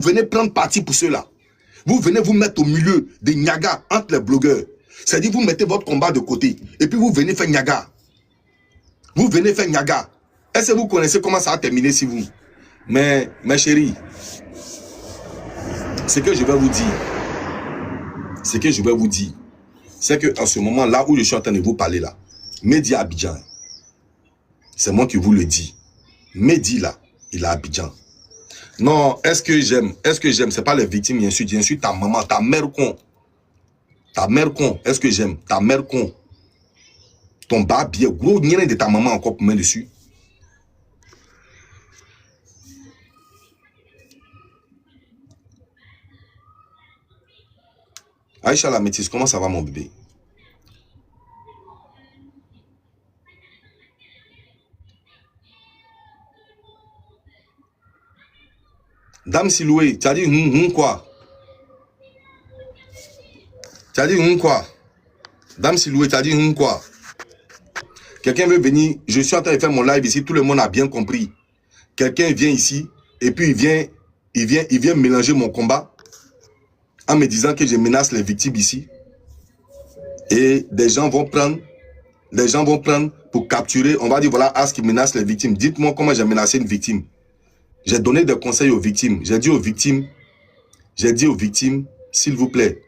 venez prendre parti pour cela. Vous venez vous mettre au milieu des Niaga entre les blogueurs. C'est-à-dire vous mettez votre combat de côté et puis vous venez faire Niaga. Vous venez faire Niaga. Est-ce que vous connaissez comment ça a terminé si vous? Mais mes chéris, ce que je vais vous dire, c'est que en ce moment là où je suis en train de vous parler là, Mehdi à Abidjan, c'est moi qui vous le dis. Mehdi là, il est à Abidjan. Non, est-ce que j'aime, c'est pas les victimes, j'insulte ta maman, ta mère con. Ta mère con, est-ce que j'aime? Ta mère con. Ton babier, gros, n'y a rien de ta maman encore pour mettre dessus. Aïcha la métisse, comment ça va mon bébé? Dame Siloué, tu as dit quoi? Tu as dit quoi? Dame Siloué, tu as dit quoi? Quelqu'un veut venir, je suis en train de faire mon live ici, tout le monde a bien compris. Quelqu'un vient ici et puis il vient mélanger mon combat en me disant que je menace les victimes ici. Et des gens vont prendre pour capturer, on va dire voilà, As qui menace les victimes. Dites-moi comment j'ai menacé une victime. J'ai donné des conseils aux victimes. J'ai dit aux victimes, s'il vous plaît,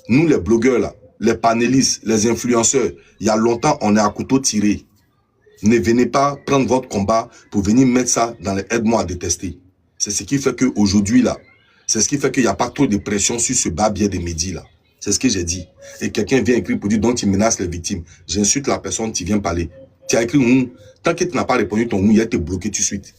nous les blogueurs là, les panélistes, les influenceurs, il y a longtemps on est à couteau tiré. Ne venez pas prendre votre combat pour venir mettre ça dans les aide-moi à détester. C'est ce qui fait qu'aujourd'hui là, c'est ce qui fait qu'il n'y a pas trop de pression sur ce babier de Mehdi là. C'est ce que j'ai dit. Et quelqu'un vient écrire pour dire donc tu menaces les victimes. J'insulte la personne, tu viens parler. Tu as écrit tant que tu n'as pas répondu ton il a été bloqué tout de suite.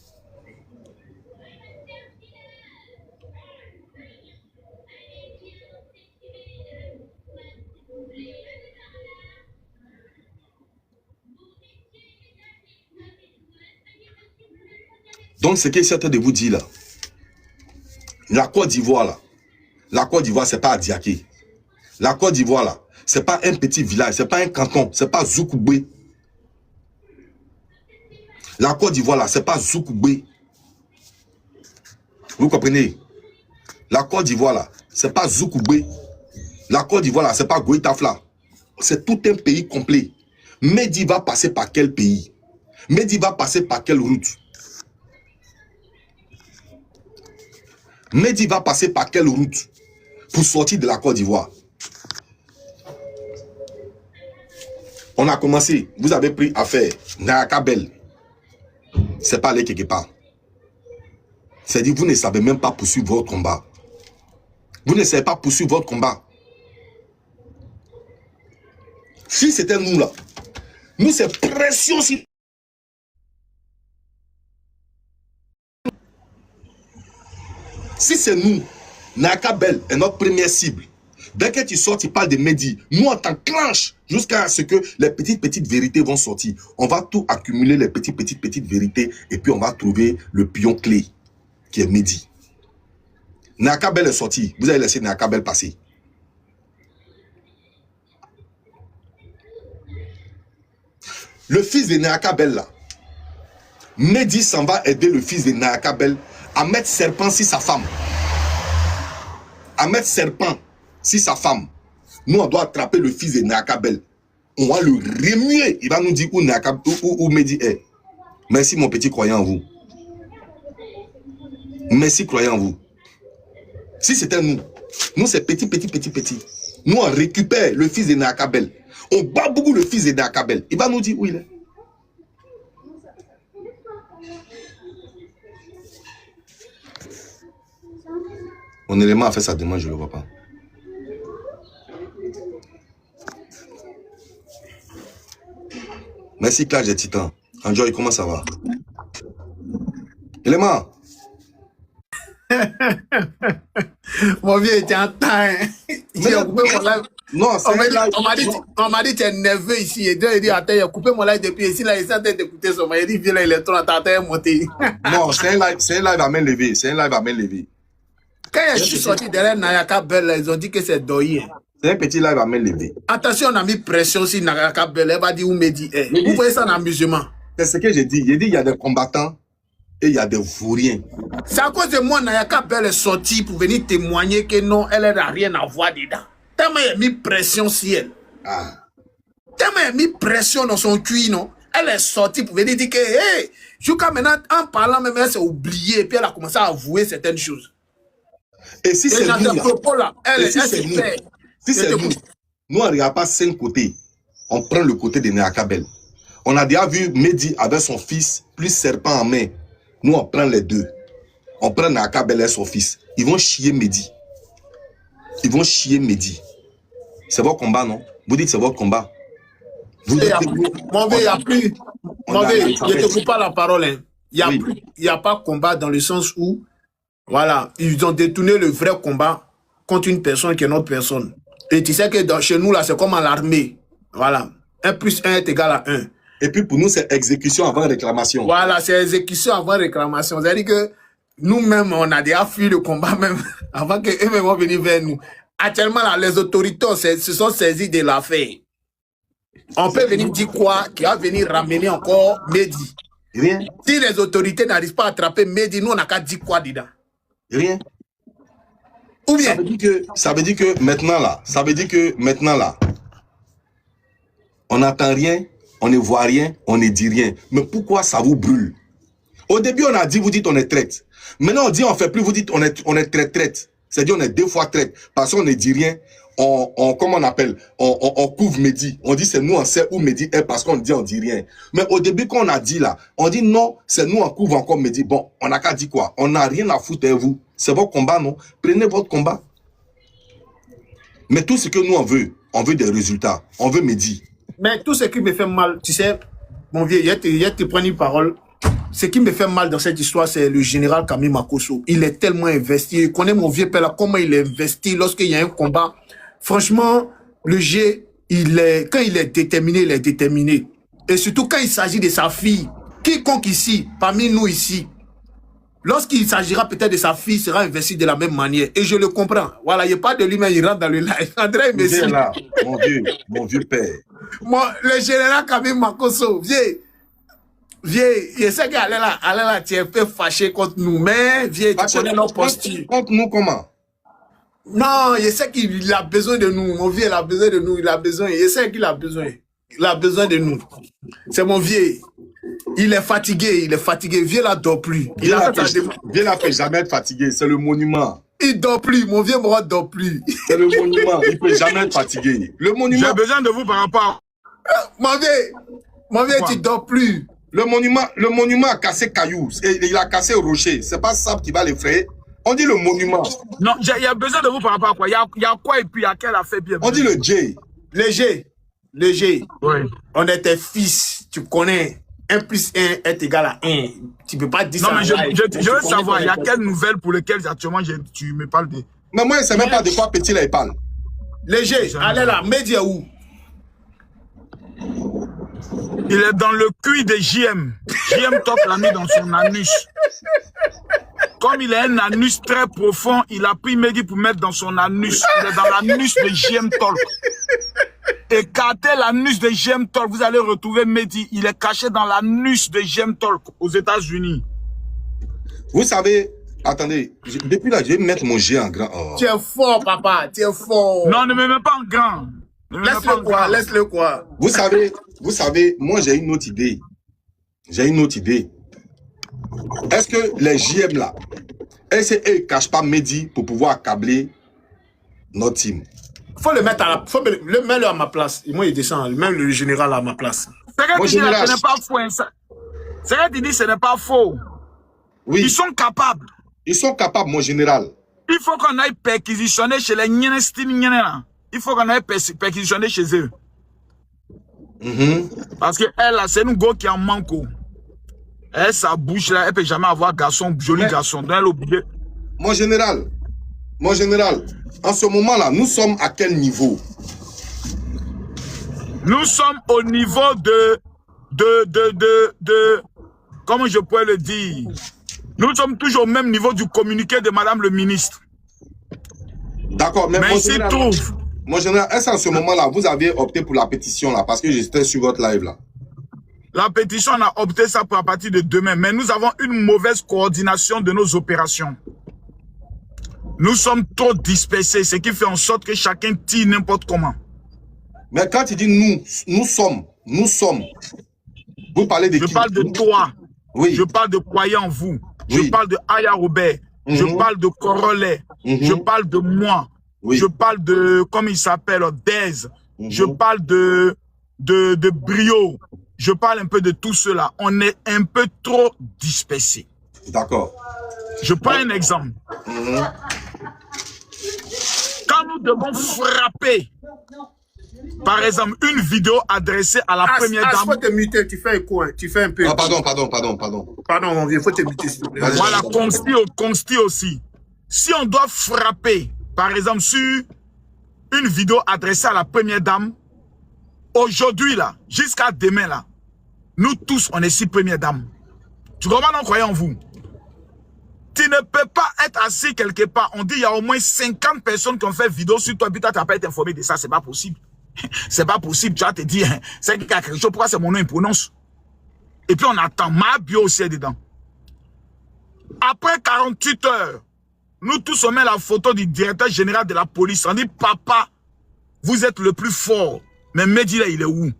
Donc, ce que j'essaie de vous dire là, la Côte d'Ivoire là, c'est pas Adiaké. La Côte d'Ivoire là, c'est pas un petit village, c'est pas un canton, c'est pas Zoukoubé. La Côte d'Ivoire là, c'est pas Zoukoubé. Vous comprenez? La Côte d'Ivoire là, c'est pas Zoukoubé. La Côte d'Ivoire là, c'est pas Goïtafla. C'est tout un pays complet. Mehdi va passer par quel pays? Mehdi va passer par quelle route? Mehdi va passer par quelle route pour sortir de la Côte d'Ivoire? On a commencé, vous avez pris affaire, Nayakabel. C'est pas aller quelque part. C'est-à-dire, vous ne savez même pas poursuivre votre combat. Vous ne savez pas poursuivre votre combat. Si c'était nous là, nous c'est pression si. Si c'est nous, Nayakabel est notre première cible. Dès que tu sors, tu parles de Mehdi. Nous, on t'enclenche jusqu'à ce que les petites vérités vont sortir. On va tout accumuler, les petites vérités, et puis on va trouver le pion clé, qui est Mehdi. Nayakabel est sorti. Vous avez laissé Nayakabel passer. Le fils de Nayakabel, là, Mehdi s'en va aider le fils de Nayakabel à mettre serpent sur sa femme. À mettre serpent sur sa femme. Nous, on doit attraper le fils de Nayakabel. On va le remuer. Il va nous dire où Mehdi est. Merci, mon petit, croyant en vous. Merci, croyant en vous. Si c'était nous, c'est petit. Nous, on récupère le fils de Nayakabel. On bat beaucoup le fils de Nayakabel. Il va nous dire où il est. Mon élément a fait sa demande, je ne le vois pas. Merci, Clash des Titans. Enjoy, comment ça va? Élément. Mon vieux, tu entends. Non, on m'a dit tu es nerveux ici. Et Dieu a dit, attends, il a coupé mon live depuis ici. Là, il s'est en train d'écouter son. Il dit, viens là, il est trop en train de monter. Non, c'est un live à main levée. C'est un live à main levée. Quand je suis sorti derrière Nayakabel, ils ont dit que c'est Doyen. C'est un petit live à main levée. Attention, on a mis pression sur Nayakabel. Elle va dire où Mehdi est. Vous voyez ça en amusement. C'est ce que j'ai dit. J'ai dit, il y a des combattants et il y a des vauriens. C'est à cause de moi, Nayaka Belle est sortie pour venir témoigner que non, elle n'a rien à voir dedans. Tellement il a mis pression sur elle. Tellement il a mis pression dans son cuir, non. Elle est sortie pour venir dire que, hey, jusqu'à maintenant, en parlant même, elle s'est oubliée et puis elle a commencé à avouer certaines choses. Et si c'est nous, là, si c'est nous, on ne regarde pas 5 côtés. On prend le côté de Nayaka Belle. On a déjà vu Mehdi avec son fils, plus serpent en main. Nous, on prend les deux. On prend Nayaka Belle et son fils. Ils vont chier Mehdi. Ils vont chier Mehdi. C'est votre combat, non? Vous dites c'est votre combat. Vous dites mon vieux, il n'y a plus. Mon vieux, je ne te coupe pas la parole. Hein. Il n'y a pas combat dans le sens où, voilà, ils ont détourné le vrai combat contre une personne qui est notre personne. Et tu sais que chez nous, là, c'est comme à l'armée. Voilà. 1 + 1 est égal à 1. Et puis pour nous, c'est exécution avant réclamation. Voilà, c'est exécution avant réclamation. C'est-à-dire que nous-mêmes, on a déjà fui le combat même avant qu'eux-mêmes vont venir vers nous. Actuellement, là, les autorités se sont saisies de l'affaire. On peut venir dire quoi? Qui va venir ramener encore Mehdi. Rien. Si les autorités n'arrivent pas à attraper Mehdi, nous, on n'a qu'à dire quoi dedans? Rien. Ou bien? Ça veut dire que maintenant, là, on n'entend rien, on ne voit rien, on ne dit rien. Mais pourquoi ça vous brûle? Au début, on a dit, vous dites on est traite. Maintenant, on dit on fait plus, vous dites on est traite. C'est-à-dire on est 2 fois traite. Parce qu'on ne dit rien, comment on appelle, on couvre Mehdi. On dit c'est nous, on sait où Mehdi est parce qu'on dit on dit rien. Mais au début, quand on a dit là, on dit non, c'est nous, on couvre encore Mehdi. Bon, on n'a qu'à dire quoi? On n'a rien à foutre avec vous. C'est votre combat, non? Prenez votre combat. Mais tout ce que nous, on veut des résultats. On veut Mehdi. Mais tout ce qui me fait mal, tu sais, mon vieux, il te prend une parole. Ce qui me fait mal dans cette histoire, c'est le général Camille Makosso. Il est tellement investi. Il connaît mon vieux père là, comment il est investi lorsqu'il y a un combat. Franchement, le G, quand il est déterminé, il est déterminé. Et surtout quand il s'agit de sa fille. Quiconque ici, parmi nous ici, lorsqu'il s'agira peut-être de sa fille, sera investi de la même manière. Et je le comprends. Voilà, il n'y a pas de lui, mais il rentre dans le live. André Messi. Là, mon vieux père. Le général Camille Makosso, vieux, je sais qu'elle est là, tu es un peu fâché contre nous, mais vieux, tu connais nos postures. Contre nous comment? Non, je sais qu'il a besoin de nous. Mon vieux, il a besoin de nous. Je sais qu'il a besoin. Il a besoin de nous. C'est mon vieux. Il est fatigué. Vieux là dort plus. Vieux là peut jamais être fatigué. C'est le monument. Il dort plus. Mon vieux ne dort plus. C'est le monument. Il peut jamais être fatigué. Le monument. J'ai besoin de vous par rapport. Mon vieux, tu dors plus. Le monument a cassé cailloux. Et il a cassé rocher. C'est pas ça qui va l'effrayer. On dit le monument. Non, il y a besoin de vous par rapport à quoi? Il y a quoi et puis à quelle affaire bien? On dit le J. Le G. Oui. On est tes fils. Tu connais. 1 + 1 est égal à 1. Tu peux pas dire ça. Non, mais je veux savoir, il y a quelles nouvelles pour lesquelles actuellement tu me parles de... Mais moi, je ne sais même pas de quoi petit là il parle. Le G, allez là, Mehdi est où? Il est dans le cul de JM. JM Talk l'a mis dans son anus. Comme il a un anus très profond, il a pris Mehdi pour mettre dans son anus. Il est dans l'anus de JM Talk. Écartez l'anus de JM Talk, vous allez retrouver Mehdi. Il est caché dans l'anus de JM Talk aux États-Unis. Vous savez, attendez, depuis là, je vais mettre mon G en grand. Oh. Tu es fort, papa, tu es fort. Non, ne me mets pas en grand. Laisse-le quoi. Vous savez, moi j'ai une autre idée. Est-ce que les JM là, est-ce qu'ils ne cachent pas Mehdi pour pouvoir accabler notre team? Faut le mettre mets-le à ma place. Moi, il descend. Même le général à ma place. C'est vrai que ce n'est pas faux. C'est vrai que tu dis ce n'est pas faux. Oui. Ils sont capables. Ils sont capables, mon général. Il faut qu'on aille perquisitionner chez les Nyenestine. Il faut qu'on aille perquisitionner chez eux. Parce que elle, là, c'est une go qui en manque. Elle, sa bouche, là, elle ne peut jamais avoir garçon, joli garçon. Donc, elle oublie. Mon général, en ce moment-là, nous sommes à quel niveau? Nous sommes au niveau comment je pourrais le dire? Nous sommes toujours au même niveau du communiqué de Madame le ministre. D'accord, mais il s'y trouve. Mon général, est-ce qu'en ce moment-là, vous avez opté pour la pétition là, parce que j'étais sur votre live là? La pétition, on a opté ça pour à partir de demain. Mais nous avons une mauvaise coordination de nos opérations. Nous sommes trop dispersés, ce qui fait en sorte que chacun tire n'importe comment. Mais quand tu dis nous sommes, vous parlez de qui? Je parle de toi. Oui. Je parle de croyants en vous. Oui. Je parle de Aya Robert. Je parle de Corolet. Je parle de moi. Oui. Je parle de, comme il s'appelle, Dez. Je parle de Brio. Je parle un peu de tout cela. On est un peu trop dispersés. D'accord. Je prends un exemple. Quand nous devons frapper, par exemple, une vidéo adressée à la première dame. Il faut te muter, tu fais écho, hein. Tu fais un peu. Ah, pardon. Pardon, mon vieux, il faut te muter, s'il te plaît. Voilà, Consti aussi. Si on doit frapper, par exemple, sur une vidéo adressée à la première dame, aujourd'hui, là, jusqu'à demain, là, nous tous, on est six premières dames. Tu comprends, on croyait en vous. Tu ne peux pas être assis quelque part. On dit il y a au moins 50 personnes qui ont fait vidéo sur toi, puis toi, tu n'as pas été informé de ça. C'est pas possible. C'est pas possible. Tu vas te dire, c'est quelque chose, pourquoi c'est mon nom, il prononce. Et puis on attend. Ma bio aussi est dedans. Après 48 heures, nous tous, on met la photo du directeur général de la police. On dit, papa, vous êtes le plus fort. Mais Mehdi, là, il est où?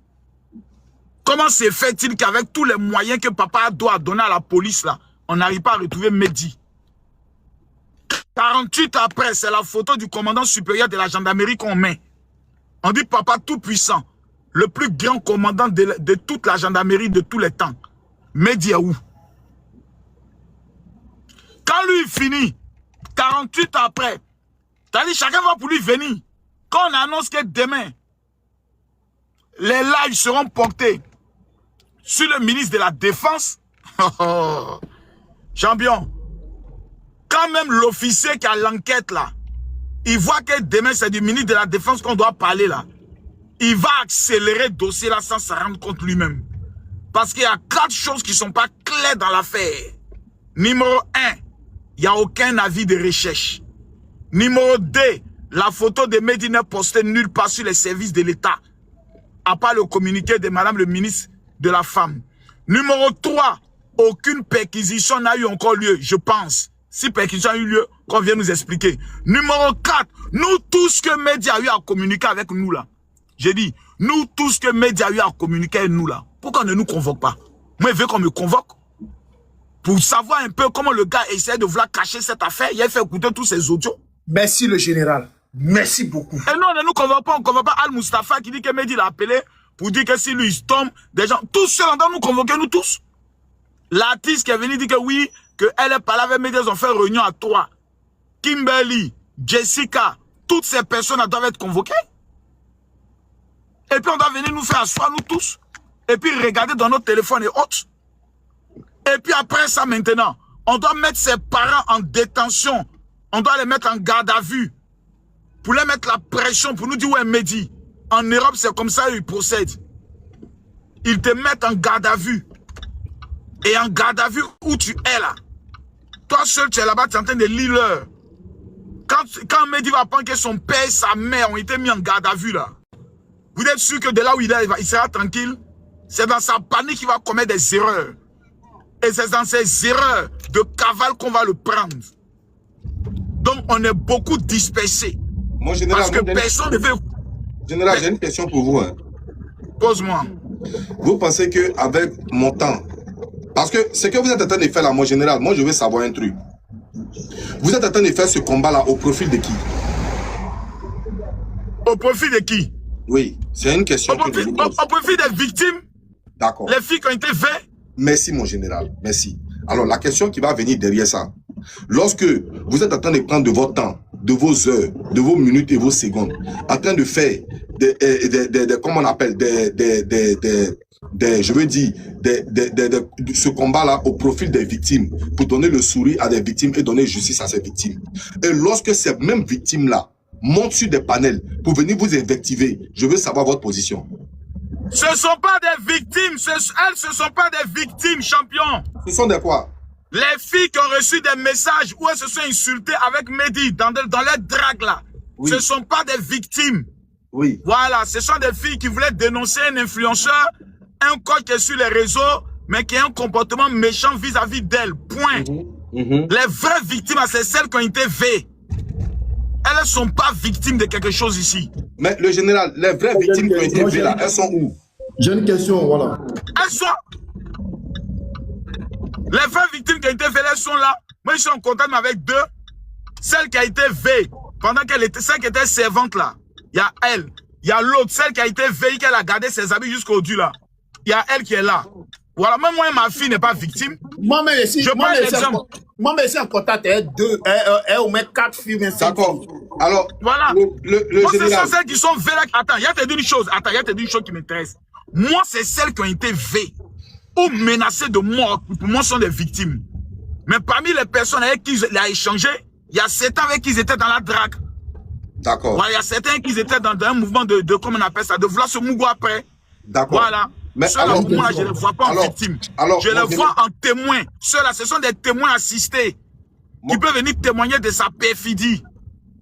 Comment se fait-il qu'avec tous les moyens que papa doit donner à la police, là, on n'arrive pas à retrouver Mehdi? 48 après, c'est la photo du commandant supérieur de la gendarmerie qu'on met. On dit, papa tout puissant, le plus grand commandant de toute la gendarmerie de tous les temps. Mehdi est où? Quand lui finit, 48 après, t'as dit, chacun va pour lui venir. Quand on annonce que demain, les lives seront portés sur le ministre de la Défense, champion, quand même l'officier qui a l'enquête là, il voit que demain c'est du ministre de la Défense qu'on doit parler là, il va accélérer le dossier là sans se rendre compte lui-même. Parce qu'il y a 4 choses qui ne sont pas claires dans l'affaire. Numéro 1, il n'y a aucun avis de recherche. Numéro 2, la photo de Mehdi n'est postée nulle part sur les services de l'État, à part le communiqué de madame le ministre de la Femme. Numéro 3, aucune perquisition n'a eu encore lieu, je pense. Si perquisition a eu lieu, qu'on vient nous expliquer. Numéro 4, nous tous que Mehdi a eu à communiquer avec nous là. J'ai dit, nous tous que Mehdi a eu à communiquer avec nous là. Pourquoi on ne nous convoque pas? Moi, il veut qu'on me convoque. Pour savoir un peu comment le gars essaie de vouloir cacher cette affaire. Il a fait écouter tous ces audios. Merci le général. Merci beaucoup. Et non, on ne nous convoque pas. On ne convoque pas Al-Mustafa qui dit que Mehdi l'a appelé pour dire que si lui il tombe, des gens, tous ceux là nous convoquer, nous tous. L'artiste qui est venu dire que oui, qu'elle est parlé avec Mehdi, ils ont fait réunion à 3. Kimberly, Jessica, toutes ces personnes doivent être convoquées. Et puis on doit venir nous faire asseoir, nous tous. Et puis regarder dans notre téléphone et autres. Et puis après ça maintenant, on doit mettre ses parents en détention. On doit les mettre en garde à vue. Pour les mettre la pression, pour nous dire où est Mehdi. En Europe, c'est comme ça qu'ils procèdent. Ils te mettent en garde à vue. Et en garde à vue où tu es là. Toi seul, tu es là-bas, tu es en train de lire l'heure. Quand Mehdi va apprendre que son père et sa mère ont été mis en garde à vue là, vous êtes sûr que de là où il est, il sera tranquille? C'est dans sa panique qu'il va commettre des erreurs. Et c'est dans ces erreurs de cavale qu'on va le prendre. Donc on est beaucoup dispersés. Mon général, parce que personne ne veut... Général, j'ai une question pour vous. Hein. Pose-moi. Vous pensez qu'avec mon temps, parce que ce que vous êtes en train de faire là, mon général, moi je veux savoir un truc. Vous êtes en train de faire ce combat-là au profil de qui? Au profit de qui? Oui, c'est une question. Au profit des victimes. D'accord. Les filles qui ont été faites. Merci mon général, merci. Alors la question qui va venir derrière ça, lorsque vous êtes en train de prendre de votre temps, de vos heures, de vos minutes et vos secondes, en train de faire comment on appelle, je veux dire, ce combat-là au profil des victimes, pour donner le sourire à des victimes et donner justice à ces victimes. Et lorsque ces mêmes victimes-là montent sur des panels pour venir vous invectiver, je veux savoir votre position. Ce ne sont pas des victimes, elles ne sont pas des victimes, champion. Ce sont des quoi? Les filles qui ont reçu des messages où elles se sont insultées avec Mehdi dans les dragues là, oui. Ce ne sont pas des victimes. Oui. Voilà, ce sont des filles qui voulaient dénoncer un influenceur un corps qui est sur les réseaux, mais qui a un comportement méchant vis-à-vis d'elle. Point. Les vraies victimes, c'est celles qui ont été V. Elles ne sont pas victimes de quelque chose ici. Mais le général, les vraies victimes qui ont été V là, elles sont où? J'ai une question, voilà. Elles sont... Les vraies victimes qui ont été V, elles sont là. Moi, je suis en contact avec deux. Celle qui a été V, pendant qu'elle était, celle qui était servante là. Il y a elle. Il y a l'autre, celle qui a été V, qu'elle a gardé ses habits jusqu'au dessus là. Il y a elle qui est là. Voilà, même moi, ma fille n'est pas victime. Moi-même, ici, moi-même, ici, en contact, elle au moins 4 filles, mais 5 filles. D'accord. Alors, voilà. le Moi, général... ce sont celles qui sont V là. Attends, il y a te dit une chose. Attends, il y a te dit une chose qui m'intéresse. Moi, c'est celles qui ont été V ou menacées de mort. Pour moi, sont des victimes. Mais parmi les personnes avec qui il a échangé, il y a certains avec qui ils étaient dans la drague. D'accord. Voilà, il y a certains qui étaient dans un mouvement de comment on appelle ça, de vouloir se mouvoir après. D'accord. Voilà. Mais ceux-là, pour moi, je ne les vois pas en victime. Je les vois en témoins. Ceux-là, ce sont des témoins assistés qui peuvent venir témoigner de sa perfidie.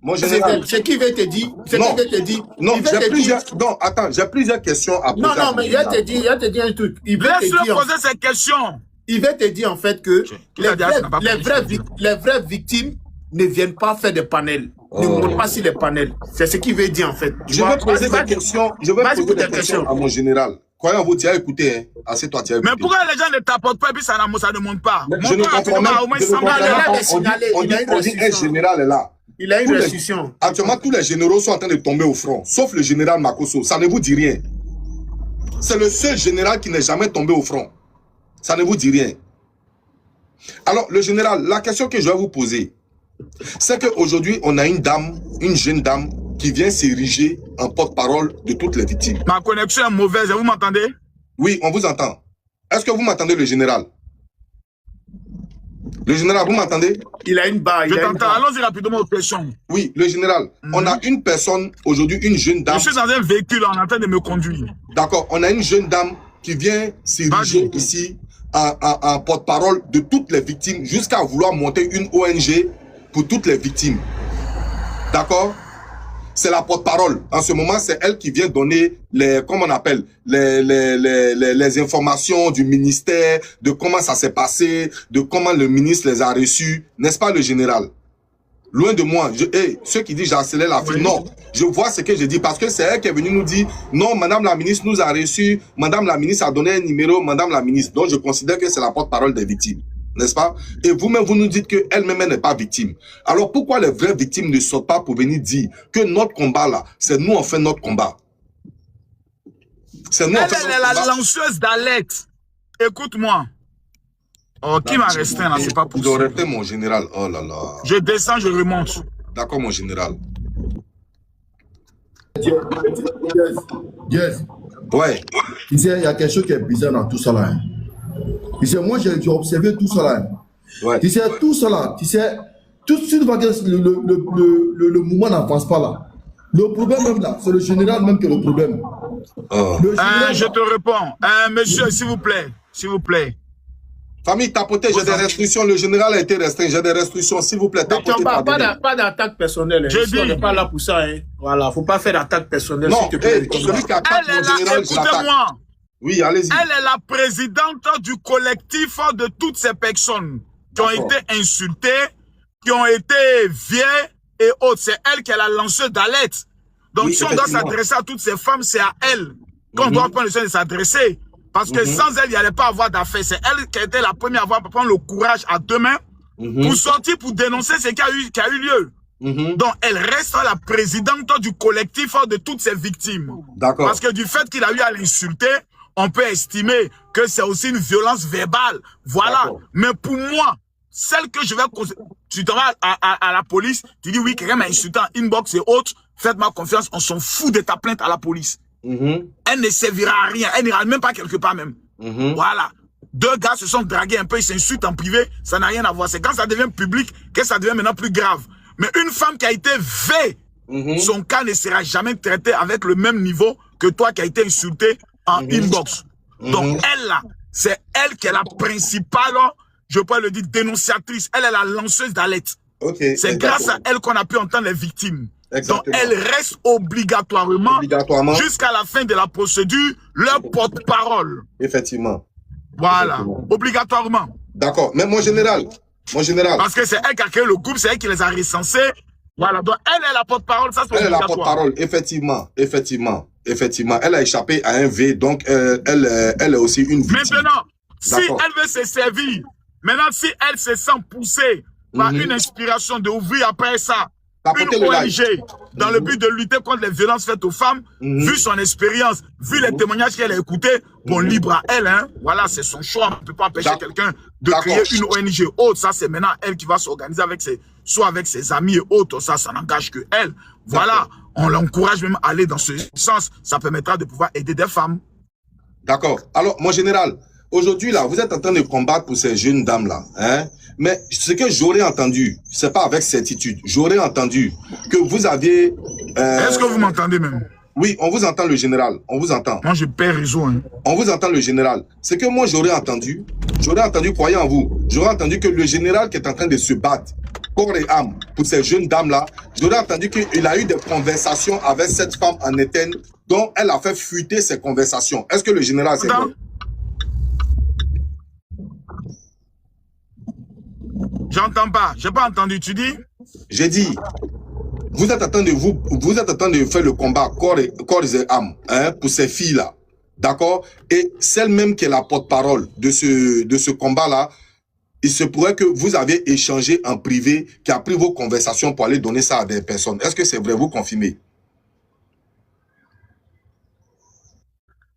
Mon général... C'est qui veut te dire? C'est qui veut te dire? Non, j'ai plusieurs... Non, attends, j'ai plusieurs questions à poser. Non, mais il va te dire un truc. Laisse-le poser ces questions. Il va te dire en fait que les vraies victimes ne viennent pas faire des panels. Ne montent pas sur les panels. C'est ce qu'il veut dire en fait. Je vais poser des questions. Je vais poser des questions à mon général. Croyez en vous, tu as écouté, hein. Assez toi, tu as écouté. Mais pourquoi les gens ne tapotent pas et puis ça ne monte pas? Je ne comprends pas. On dit un général est là. Il a une restriction. Actuellement, tous les généraux sont en train de tomber au front, sauf le général Makosso. Ça ne vous dit rien. C'est le seul général qui n'est jamais tombé au front. Ça ne vous dit rien. Alors, le général, la question que je vais vous poser, c'est qu'aujourd'hui, on a une dame, une jeune dame, qui vient s'ériger en porte-parole de toutes les victimes. Ma connexion est mauvaise, vous m'entendez? Oui, on vous entend. Est-ce que vous m'entendez, le général? Le général, vous m'entendez? Il a une barre. Je t'entends. Allons-y rapidement aux questions. Oui, le général. On a une personne, aujourd'hui, une jeune dame. Je suis dans un véhicule en train de me conduire. D'accord. On a une jeune dame qui vient s'ériger ici en porte-parole de toutes les victimes jusqu'à vouloir monter une ONG pour toutes les victimes. D'accord? C'est la porte-parole. En ce moment, c'est elle qui vient donner les, comment on appelle, les informations du ministère, de comment ça s'est passé, de comment le ministre les a reçus. N'est-ce pas, le général? Loin de moi. Ceux qui disent j'accélère la file, non. Je vois ce que je dis parce que c'est elle qui est venue nous dire non, madame la ministre nous a reçus, madame la ministre a donné un numéro, madame la ministre. Donc, je considère que c'est la porte-parole des victimes. N'est-ce pas? Et vous-même, vous nous dites qu'elle-même n'est pas victime. Alors, pourquoi les vraies victimes ne sortent pas pour venir dire que notre combat, là, c'est nous, on fait notre combat? C'est nous, on fait notre combat. Elle est la lanceuse d'alerte. Écoute-moi. Oh, qui m'a restreint là? C'est pas possible. Vous arrêtez, mon général. Oh là là. Je descends, je remonte. D'accord, mon général. Yes. Ouais. Tu sais, il y a quelque chose qui est bizarre dans tout ça là. Tu sais, moi, j'ai observé tout ça là. Ouais. Tu sais, tout ça là, tu sais, tout de suite, le mouvement n'avance pas là. Le problème même là, c'est le général même qui est le problème. Le général, je te réponds. Monsieur, s'il vous plaît. S'il vous plaît. Famille, tapotez, j'ai des restrictions. Le général a été restreint. J'ai des restrictions. S'il vous plaît, tapotez. Pas d'attaque personnelle. On n'est pas là pour ça. Hein. Voilà, faut pas faire d'attaque personnelle. Non, celui qui attaque mon général, je l'attaque. Oui, allez-y. Elle est la présidente du collectif de toutes ces personnes qui ont été insultées, qui ont été viées et autres. C'est elle qui est la lanceuse d'alerte. Donc, oui, si on doit s'adresser à toutes ces femmes, c'est à elle qu'on doit prendre le soin de s'adresser. Parce que sans elle, il n'y allait pas avoir d'affaires. C'est elle qui a été la première à avoir prendre le courage à deux mains pour sortir, pour dénoncer ce qui a eu lieu. Donc, elle reste la présidente du collectif de toutes ces victimes. D'accord. Parce que du fait qu'il a eu à l'insulter, on peut estimer que c'est aussi une violence verbale. Voilà. Mais pour moi, celle que je vais... Tu t'en vas à la police, tu dis oui, quelqu'un m'a insulté en inbox et autres, faites-moi confiance, on s'en fout de ta plainte à la police. Elle ne servira à rien, elle n'ira même pas quelque part même. Voilà. Deux gars se sont dragués un peu, ils s'insultent en privé, ça n'a rien à voir. C'est quand ça devient public que ça devient maintenant plus grave. Mais une femme qui a été V, son cas ne sera jamais traité avec le même niveau que toi qui as été insulté en inbox. Donc elle là, c'est elle qui est la principale, je peux le dire, dénonciatrice. Elle est la lanceuse d'alerte. C'est grâce à elle qu'on a pu entendre les victimes. Donc, elle reste obligatoirement jusqu'à la fin de la procédure, leur porte-parole. Effectivement. Voilà, Effectivement. obligatoirement. D'accord, mais mon général. Parce que c'est elle qui a créé le groupe, c'est elle qui les a recensés. Voilà, donc elle est la porte-parole, ça c'est Elle est obligatoire. la porte-parole, effectivement. Elle a échappé à un V, donc elle est aussi une victime. Maintenant, si elle veut se servir, maintenant si elle se sent poussée par une inspiration d'ouvrir après ça une ONG dans le but de lutter contre les violences faites aux femmes, vu son expérience, vu les témoignages qu'elle a écoutés, bon, libre à elle, hein. Voilà, c'est son choix. On ne peut pas empêcher quelqu'un de créer une ONG autre. Ça, c'est maintenant elle qui va s'organiser avec soit avec ses amis et autres. Ça n'engage que elle. Voilà, on l'encourage même à aller dans ce sens. Ça permettra de pouvoir aider des femmes. D'accord. Alors, mon général, aujourd'hui, là, vous êtes en train de combattre pour ces jeunes dames-là, hein. Mais ce que j'aurais entendu, c'est pas avec certitude, j'aurais entendu que vous aviez... Est-ce que vous m'entendez même? Oui, on vous entend, le général, on vous entend. Moi, je perds réseau. Hein. On vous entend, le général. C'est que moi, j'aurais entendu, croyez en vous, j'aurais entendu que le général qui est en train de se battre, corps et âme, pour ces jeunes dames-là, j'aurais entendu qu'il a eu des conversations avec cette femme en Étienne, dont elle a fait fuiter ces conversations. Est-ce que le général, c'est vrai? J'entends pas. J'ai pas entendu. Tu dis? J'ai dit, vous êtes en train de faire le combat corps et âme, hein, pour ces filles-là. D'accord? Et celle-même qui est la porte-parole de ce combat-là, il se pourrait que vous avez échangé en privé, qui a pris vos conversations pour aller donner ça à des personnes. Est-ce que c'est vrai? Vous confirmez?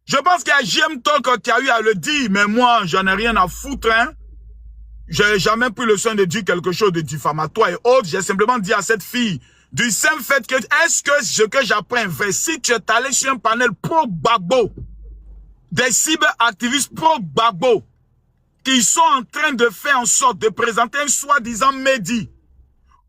Je pense qu'il y a JM Talk qui a eu à le dire, mais moi, j'en ai rien à foutre, hein. J'ai jamais pris le soin de dire quelque chose de diffamatoire et autres. J'ai simplement dit à cette fille, du simple fait que, est-ce que ce que j'apprends vrai, si tu es allé sur un panel pro-Gbagbo, des cyberactivistes pro-Gbagbo, qui sont en train de faire en sorte de présenter un soi-disant Mehdi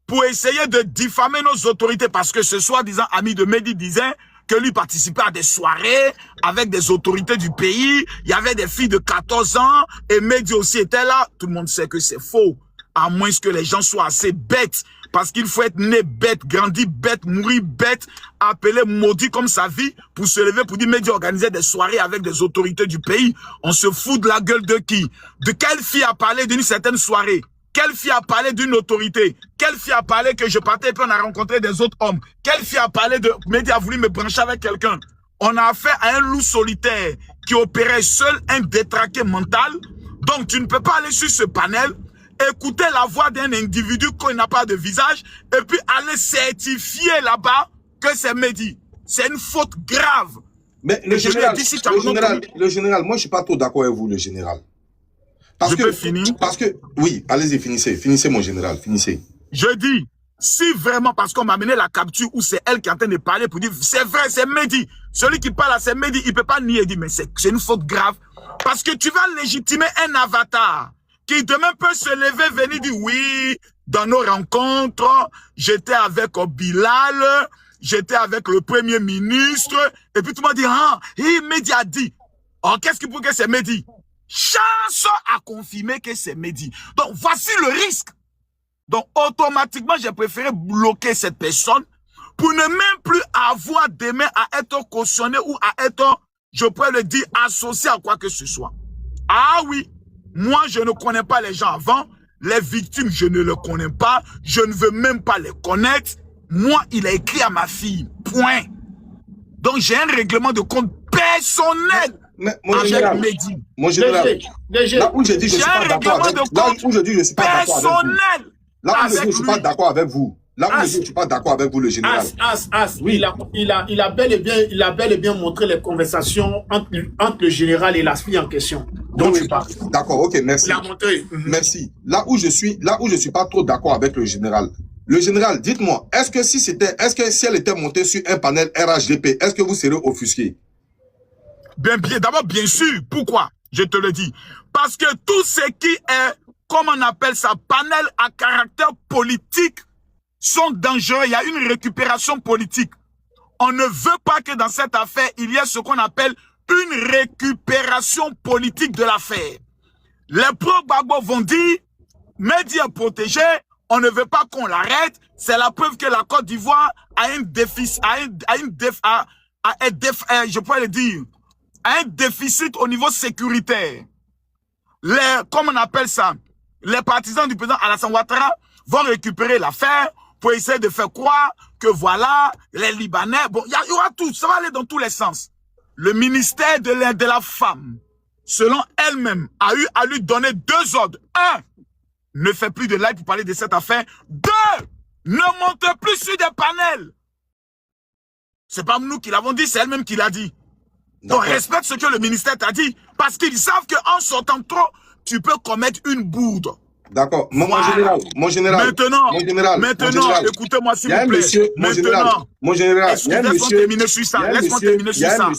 pour essayer de diffamer nos autorités, parce que ce soi-disant ami de Mehdi disait que lui participait à des soirées avec des autorités du pays. Il y avait des filles de 14 ans et Mehdi aussi était là. Tout le monde sait que c'est faux, à moins que les gens soient assez bêtes. Parce qu'il faut être né bête, grandi bête, mourir bête, appelé maudit comme sa vie pour se lever pour dire Mehdi organisait des soirées avec des autorités du pays. On se fout de la gueule de qui? De quelle fille a parlé d'une certaine soirée? Quelle fille a parlé d'une autorité? Quelle fille a parlé que je partais et puis on a rencontré des autres hommes? Quelle fille a parlé de Mehdi a voulu me brancher avec quelqu'un? On a affaire à un loup solitaire qui opérait seul, un détraqué mental. Donc tu ne peux pas aller sur ce panel, écouter la voix d'un individu qui n'a pas de visage et puis aller certifier là-bas que c'est Mehdi. C'est une faute grave. Mais le général, moi je suis pas trop d'accord avec vous, le général. Parce que, oui, allez-y, finissez mon général, finissez. Je dis, si vraiment, parce qu'on m'a amené la capture où c'est elle qui est en train de parler pour dire, c'est vrai, c'est Mehdi. Celui qui parle à c'est Mehdi, il peut pas nier, dire, mais c'est une faute grave. Parce que tu vas légitimer un avatar qui demain peut se lever, venir dire, oui, dans nos rencontres, j'étais avec Bilal, j'étais avec le Premier ministre, et puis tout le monde dit, ah, Mehdi a dit. Oh, qu'est-ce qui prouve que c'est Mehdi? Chance à confirmer que c'est Mehdi. Donc, voici le risque. Donc, automatiquement, j'ai préféré bloquer cette personne pour ne même plus avoir demain à être cautionné ou à être, je pourrais le dire, associé à quoi que ce soit. Ah oui, moi, je ne connais pas les gens avant. Les victimes, je ne les connais pas. Je ne veux même pas les connaître. Moi, il a écrit à ma fille. Point. Donc, j'ai un règlement de compte personnel. Mais mon général, là où je dis je suis pas d'accord avec vous, là où je dis je suis pas d'accord avec vous, là où je dis je suis pas d'accord avec vous, là où je dis je suis pas d'accord avec vous, le général. Oui. Il a bel et bien montré les conversations entre le général et la fille en question. Donc tu parles. D'accord, ok, merci. Il a montré. Merci. Là où je suis pas trop d'accord avec le général. Le général, dites-moi, est-ce que si elle était montée sur un panel RHDP, est-ce que vous serez offusqué? D'abord, bien sûr. Pourquoi? Je te le dis. Parce que tout ce qui est, comme on appelle ça, panel à caractère politique, sont dangereux. Il y a une récupération politique. On ne veut pas que dans cette affaire, il y ait ce qu'on appelle une récupération politique de l'affaire. Les pro-Gbagbo vont dire, Mehdi est protégé, on ne veut pas qu'on l'arrête, c'est la preuve que la Côte d'Ivoire a un déficit, je pourrais le dire, a un déficit au niveau sécuritaire. Comment on appelle ça? Les partisans du président Alassane Ouattara vont récupérer l'affaire pour essayer de faire croire que voilà, les Libanais, bon, il y aura tout, ça va aller dans tous les sens. Le ministère de la femme, selon elle-même, a eu à lui donner 2 ordres. 1, ne fais plus de live pour parler de cette affaire. 2, ne monte plus sur des panels. C'est pas nous qui l'avons dit, c'est elle-même qui l'a dit. Donc respecte ce que le ministère t'a dit, parce qu'ils savent qu'en sortant trop, tu peux commettre une bourde. D'accord. Mon général. Maintenant, écoutez-moi s'il vous plaît. Mon général. Laisse-moi terminer sur ça.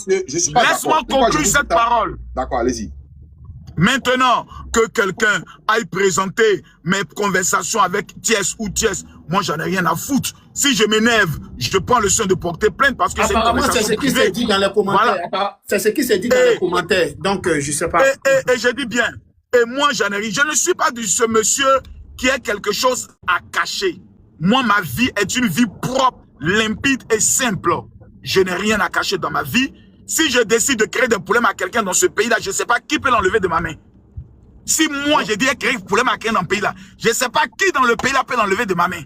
Laisse-moi conclure cette parole. D'accord, allez-y. Maintenant que quelqu'un aille présenter mes conversations avec Thiès ou Thiès, moi j'en ai rien à foutre. Si je m'énerve, je prends le soin de porter plainte parce que c'est une conversation c'est ce qui s'est dit dans les commentaires. Voilà. C'est ce qui s'est dit dans les commentaires. Donc, je sais pas. Et je dis bien, et moi j'en ai rien. Je ne suis pas de ce monsieur qui a quelque chose à cacher. Moi, ma vie est une vie propre, limpide et simple. Je n'ai rien à cacher dans ma vie. Si je décide de créer des problèmes à quelqu'un dans ce pays-là, je ne sais pas qui peut l'enlever de ma main. Si moi, je dis créer des problèmes à quelqu'un dans le pays-là, je ne sais pas qui dans le pays-là peut l'enlever de ma main.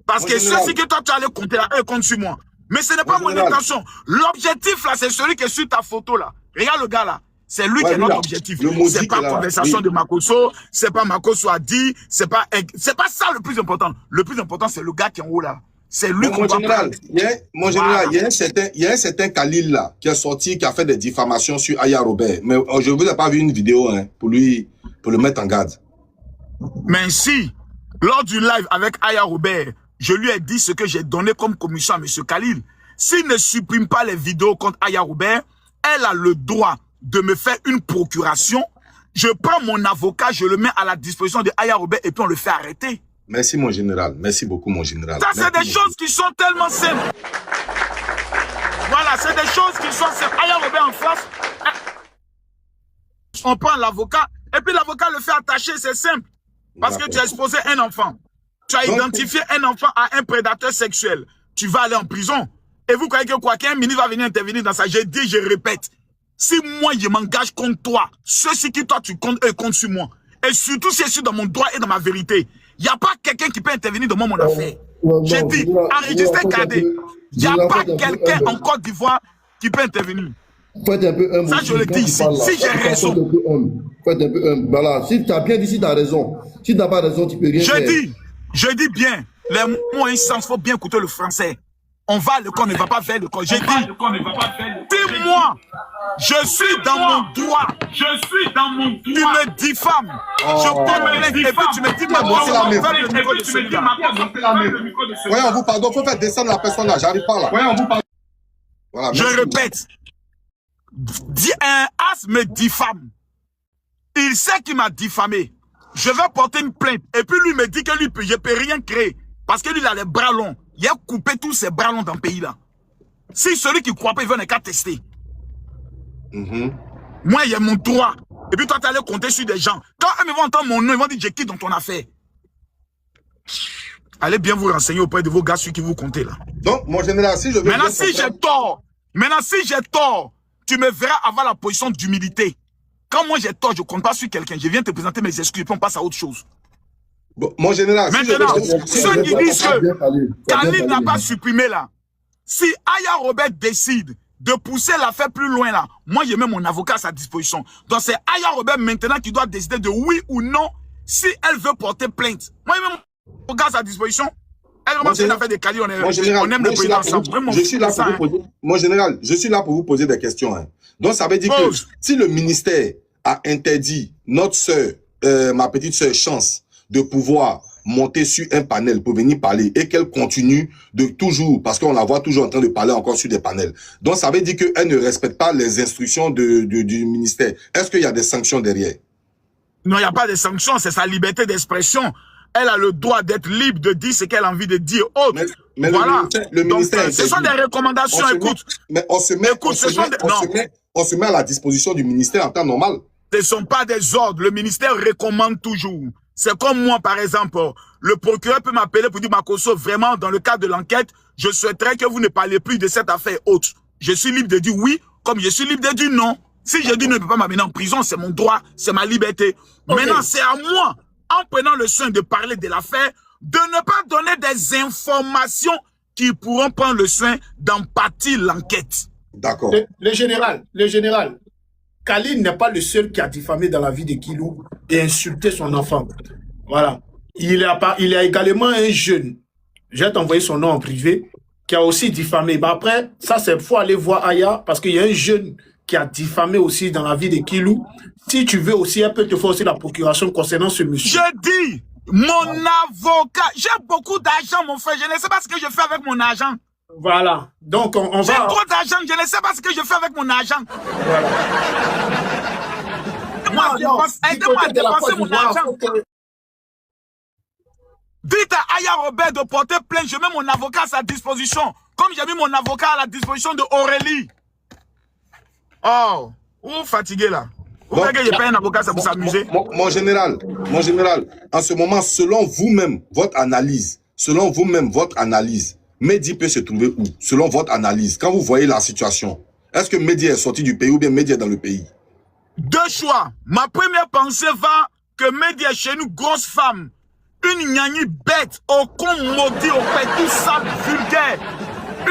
Parce que ceci que toi, tu allais compter là, eux comptent sur moi. Mais ce n'est pas mon intention. L'objectif là, c'est celui qui est sur ta photo là. Regarde le gars là. C'est lui qui est notre objectif. C'est pas conversation de Makosso, c'est pas Makosso a dit, c'est pas ça le plus important. Le plus important, c'est le gars qui est en haut là. C'est lui qu'on va prendre. Mon général, il y a un certain Khalil là, qui est sorti, qui a fait des diffamations sur Aya Robert. Mais je ne vous ai pas vu une vidéo pour le mettre en garde. Mais si, lors du live avec Aya Robert, je lui ai dit ce que j'ai donné comme commission à M. Khalil. S'il ne supprime pas les vidéos contre Aya Robert, elle a le droit de me faire une procuration. Je prends mon avocat, je le mets à la disposition de Aya Robert et puis on le fait arrêter. Merci mon général, merci beaucoup mon général. Ça c'est des choses qui sont tellement simples. Voilà, c'est des choses qui sont simples. Aya Robert en France, on prend l'avocat et puis l'avocat le fait attacher, c'est simple. Parce que tu as exposé un enfant. Tu as identifié un enfant à un prédateur sexuel. Tu vas aller en prison. Et vous croyez que quoi, qu'un ministre va venir intervenir dans ça? J'ai dit, je répète. Si moi je m'engage contre toi, ceux-ci qui toi tu comptes, eux comptent sur moi. Et surtout si je suis dans mon droit et dans ma vérité. Il n'y a pas quelqu'un qui peut intervenir dans mon affaire. J'ai dit, enregistrez Kadé. Il n'y a pas quelqu'un en Côte d'Ivoire qui peut intervenir. Faites un peu humble. Ça, je le dis ici. Si j'ai raison. Faites un peu humble. Voilà. Si tu as bien dit, si tu as raison. Si tu n'as pas raison, tu peux rien faire. Je dis bien. Les mots insens, il faut bien écouter le français. On va à l'école, on ne va pas vers l'école. J'ai dit, dis-moi, je suis dans mon droit. Tu me diffames. Je prends et puis tu me dis, voyons, vous, pardon, il faut faire descendre la personne là. J'arrive pas là. Voyons, vous, pardon. Voilà, je répète. Un as me diffame. Il sait qu'il m'a diffamé. Je vais porter une plainte. Et puis lui me dit que lui, je ne peux rien créer. Parce que lui, il a les bras longs. Il a coupé tous ses bras longs dans le pays là. Si celui qui ne croit pas, il veut ne qu'à tester. Moi, il y a mon droit. Et puis toi, tu allais compter sur des gens. Quand ils vont entendre mon nom, ils vont dire, j'ai qui dans ton affaire. Allez bien vous renseigner auprès de vos gars sur qui vous comptez là. Donc, mon général, si je veux... Maintenant, si j'ai tort, tu me verras avoir la position d'humilité. Quand moi j'ai tort, je ne compte pas sur quelqu'un. Je viens te présenter mes excuses, puis on passe à autre chose. Bon, mon général, maintenant, ceux qui disent que Khalil n'a pas supprimé là, si Aya Robert décide de pousser l'affaire plus loin là, moi je mets mon avocat à sa disposition. Donc c'est Aya Robert maintenant qui doit décider de oui ou non si elle veut porter plainte. Moi je mets mon avocat à sa disposition. Elle commence une affaire de Khalil, on aime le président ensemble. Mon général, je suis là pour vous poser des questions. Donc ça veut dire que si le ministère a interdit notre soeur, ma petite soeur Chance, de pouvoir monter sur un panel pour venir parler et qu'elle continue de toujours, parce qu'on la voit toujours en train de parler encore sur des panels. Donc ça veut dire qu'elle ne respecte pas les instructions du ministère. Est-ce qu'il y a des sanctions derrière? Non, il n'y a pas de sanctions, c'est sa liberté d'expression. Elle a le droit d'être libre de dire ce qu'elle a envie de dire autre. Mais voilà. Le ministère ce sont des recommandations, écoute. Mais on se met à la disposition du ministère en temps normal. Ce ne sont pas des ordres. Le ministère recommande toujours. C'est comme moi, par exemple. Le procureur peut m'appeler pour dire, Makosso, vraiment, dans le cadre de l'enquête, je souhaiterais que vous ne parliez plus de cette affaire haute. Je suis libre de dire oui, comme je suis libre de dire non. Si je dis ne peut pas m'amener en prison, c'est mon droit, c'est ma liberté. Okay. Maintenant, c'est à moi, en prenant le soin de parler de l'affaire, de ne pas donner des informations qui pourront prendre le soin d'empâtir l'enquête. D'accord. Le général, Khalid n'est pas le seul qui a diffamé dans la vie de Kilou et insulté son enfant. Voilà. Il y a également un jeune, je vais t'envoyer son nom en privé, qui a aussi diffamé. Mais après, ça, c'est faut aller voir Aya, parce qu'il y a un jeune qui a diffamé aussi dans la vie de Kilou. Si tu veux aussi, elle peut te faire aussi la procuration concernant ce monsieur. Je dis, mon avocat, j'ai beaucoup d'argent, mon frère, je ne sais pas ce que je fais avec mon argent. Voilà. Donc, on va... J'ai trop d'argent, je ne sais pas ce que je fais avec mon argent. Voilà. Aidez-moi à dépenser mon argent. Dites à Aya Robert de porter plainte, je mets mon avocat à sa disposition. Comme j'ai mis mon avocat à la disposition de Aurélie. Oh, vous fatiguez là. Vous voulez que je paye un avocat, ça pour s'amuser? Mon général, en ce moment, selon vous-même, votre analyse, Mehdi peut se trouver où? Selon votre analyse, quand vous voyez la situation, est-ce que Mehdi est sorti du pays ou bien Mehdi est dans le pays? Deux choix. Ma première pensée va que Mehdi est chez nous, grosse femme. Une gnagni bête, au con maudit, au pétou sale, vulgaire.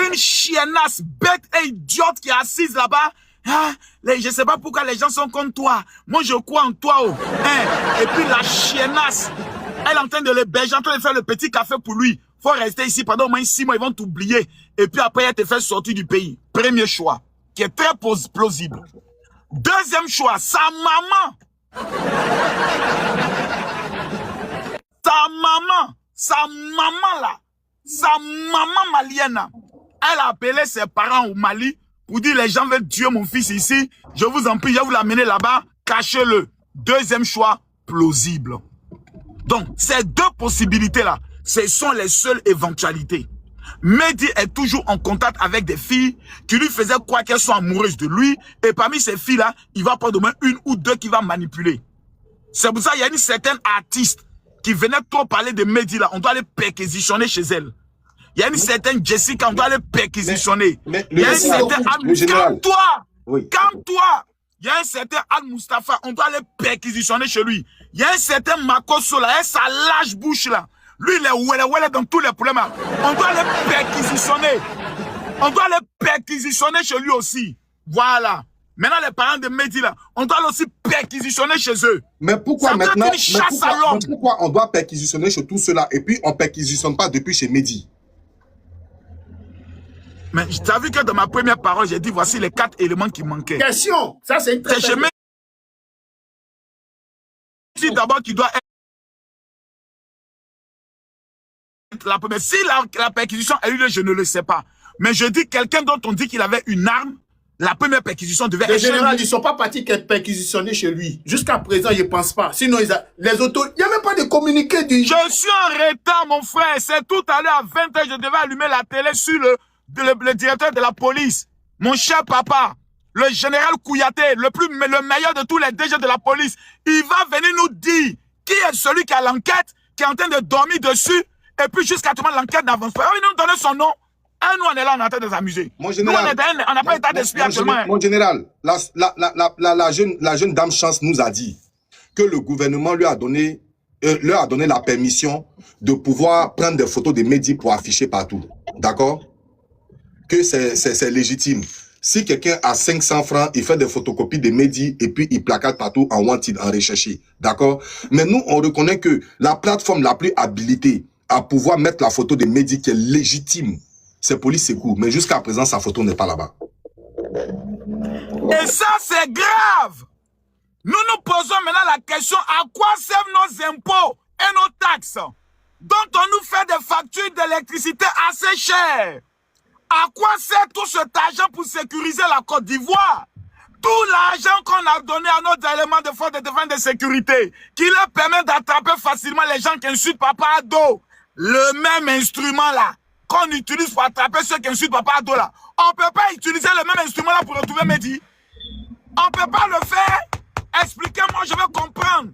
Une chiennasse bête et idiote qui est assise là-bas. Ah, je ne sais pas pourquoi les gens sont contre toi. Moi, je crois en toi. Oh. Hein? Et puis la chiennasse, elle est en train de l'héberger, en train de faire le petit café pour lui. Faut rester ici pendant au moins 6 mois, ils vont t'oublier. Et puis après, elle te fait sortir du pays. Premier choix, qui est très plausible. Deuxième choix, sa maman. Sa maman là, sa maman malienne, elle a appelé ses parents au Mali pour dire les gens veulent tuer mon fils ici, je vous en prie, je vais vous l'amener là-bas, cachez-le. Deuxième choix, plausible. Donc, ces deux possibilités-là, ce sont les seules éventualités. Mehdi est toujours en contact avec des filles qui lui faisaient croire qu'elles sont amoureuses de lui, et parmi ces filles-là, il va prendre au moins une ou deux qu'il va manipuler. C'est pour ça qu'il y a une certaine artiste qui venait trop parler de Mehdi là, on doit les perquisitionner chez elle. Il y a une certaine Jessica, on doit les perquisitionner. Il y a un certain calme-toi! Oui. Calme-toi! Il y a un certain Al-Mustafa, on doit les perquisitionner chez lui. Il y a un certain Makosso là, sa lâche bouche là. Lui, il est ouais dans tous les problèmes là. On doit les perquisitionner. On doit les perquisitionner chez lui aussi. Voilà. Maintenant, les parents de Mehdi, là, on doit aussi perquisitionner chez eux. Mais pourquoi maintenant, pourquoi on doit perquisitionner chez tout cela et puis on ne perquisitionne pas depuis chez Mehdi? Mais tu as vu que dans ma première parole, j'ai dit voici les 4 éléments qui manquaient. Question, ça c'est une très chez Mehdi d'abord qui doit être la première. Si la perquisition a eu lieu, je ne le sais pas. Mais je dis quelqu'un dont on dit qu'il avait une arme. La première perquisition devait être... Le général, ils ne sont pas partis perquisitionner chez lui. Jusqu'à présent, je ne pense pas. Sinon, les autos... Il n'y a même pas de communiqué du... Je suis en retard, mon frère. C'est tout à l'heure à 20h, je devais allumer la télé sur le directeur de la police. Mon cher papa, le général Kouyaté, le meilleur de tous les DG de la police. Il va venir nous dire qui est celui qui a l'enquête, qui est en train de dormir dessus. Et puis, jusqu'à tout le monde, l'enquête n'avance pas. Il va nous donner son nom. Et nous, on est là, on est en train de s'amuser. Nous, on n'a pas état d'esprit actuellement. Mon général, la jeune dame Chance nous a dit que le gouvernement lui a donné la permission de pouvoir prendre des photos de Mehdi pour afficher partout. D'accord? Que c'est légitime. Si quelqu'un a 500 francs, il fait des photocopies de Mehdi et puis il placate partout en wanted, en recherché. D'accord? Mais nous, on reconnaît que la plateforme la plus habilitée à pouvoir mettre la photo de Mehdi qui est légitime, c'est Police Secours, mais jusqu'à présent, sa photo n'est pas là-bas. Et ça, c'est grave. Nous nous posons maintenant la question, à quoi servent nos impôts et nos taxes, dont on nous fait des factures d'électricité assez chères? À quoi sert tout cet argent pour sécuriser la Côte d'Ivoire? Tout l'argent qu'on a donné à nos éléments de force de défense et de sécurité, qui leur permet d'attraper facilement les gens qui insultent Papa Ado. Le même instrument là, qu'on utilise pour attraper ceux qui insultent Papa Ado là. On ne peut pas utiliser le même instrument là pour retrouver Mehdi. On ne peut pas le faire. Expliquez-moi, je veux comprendre.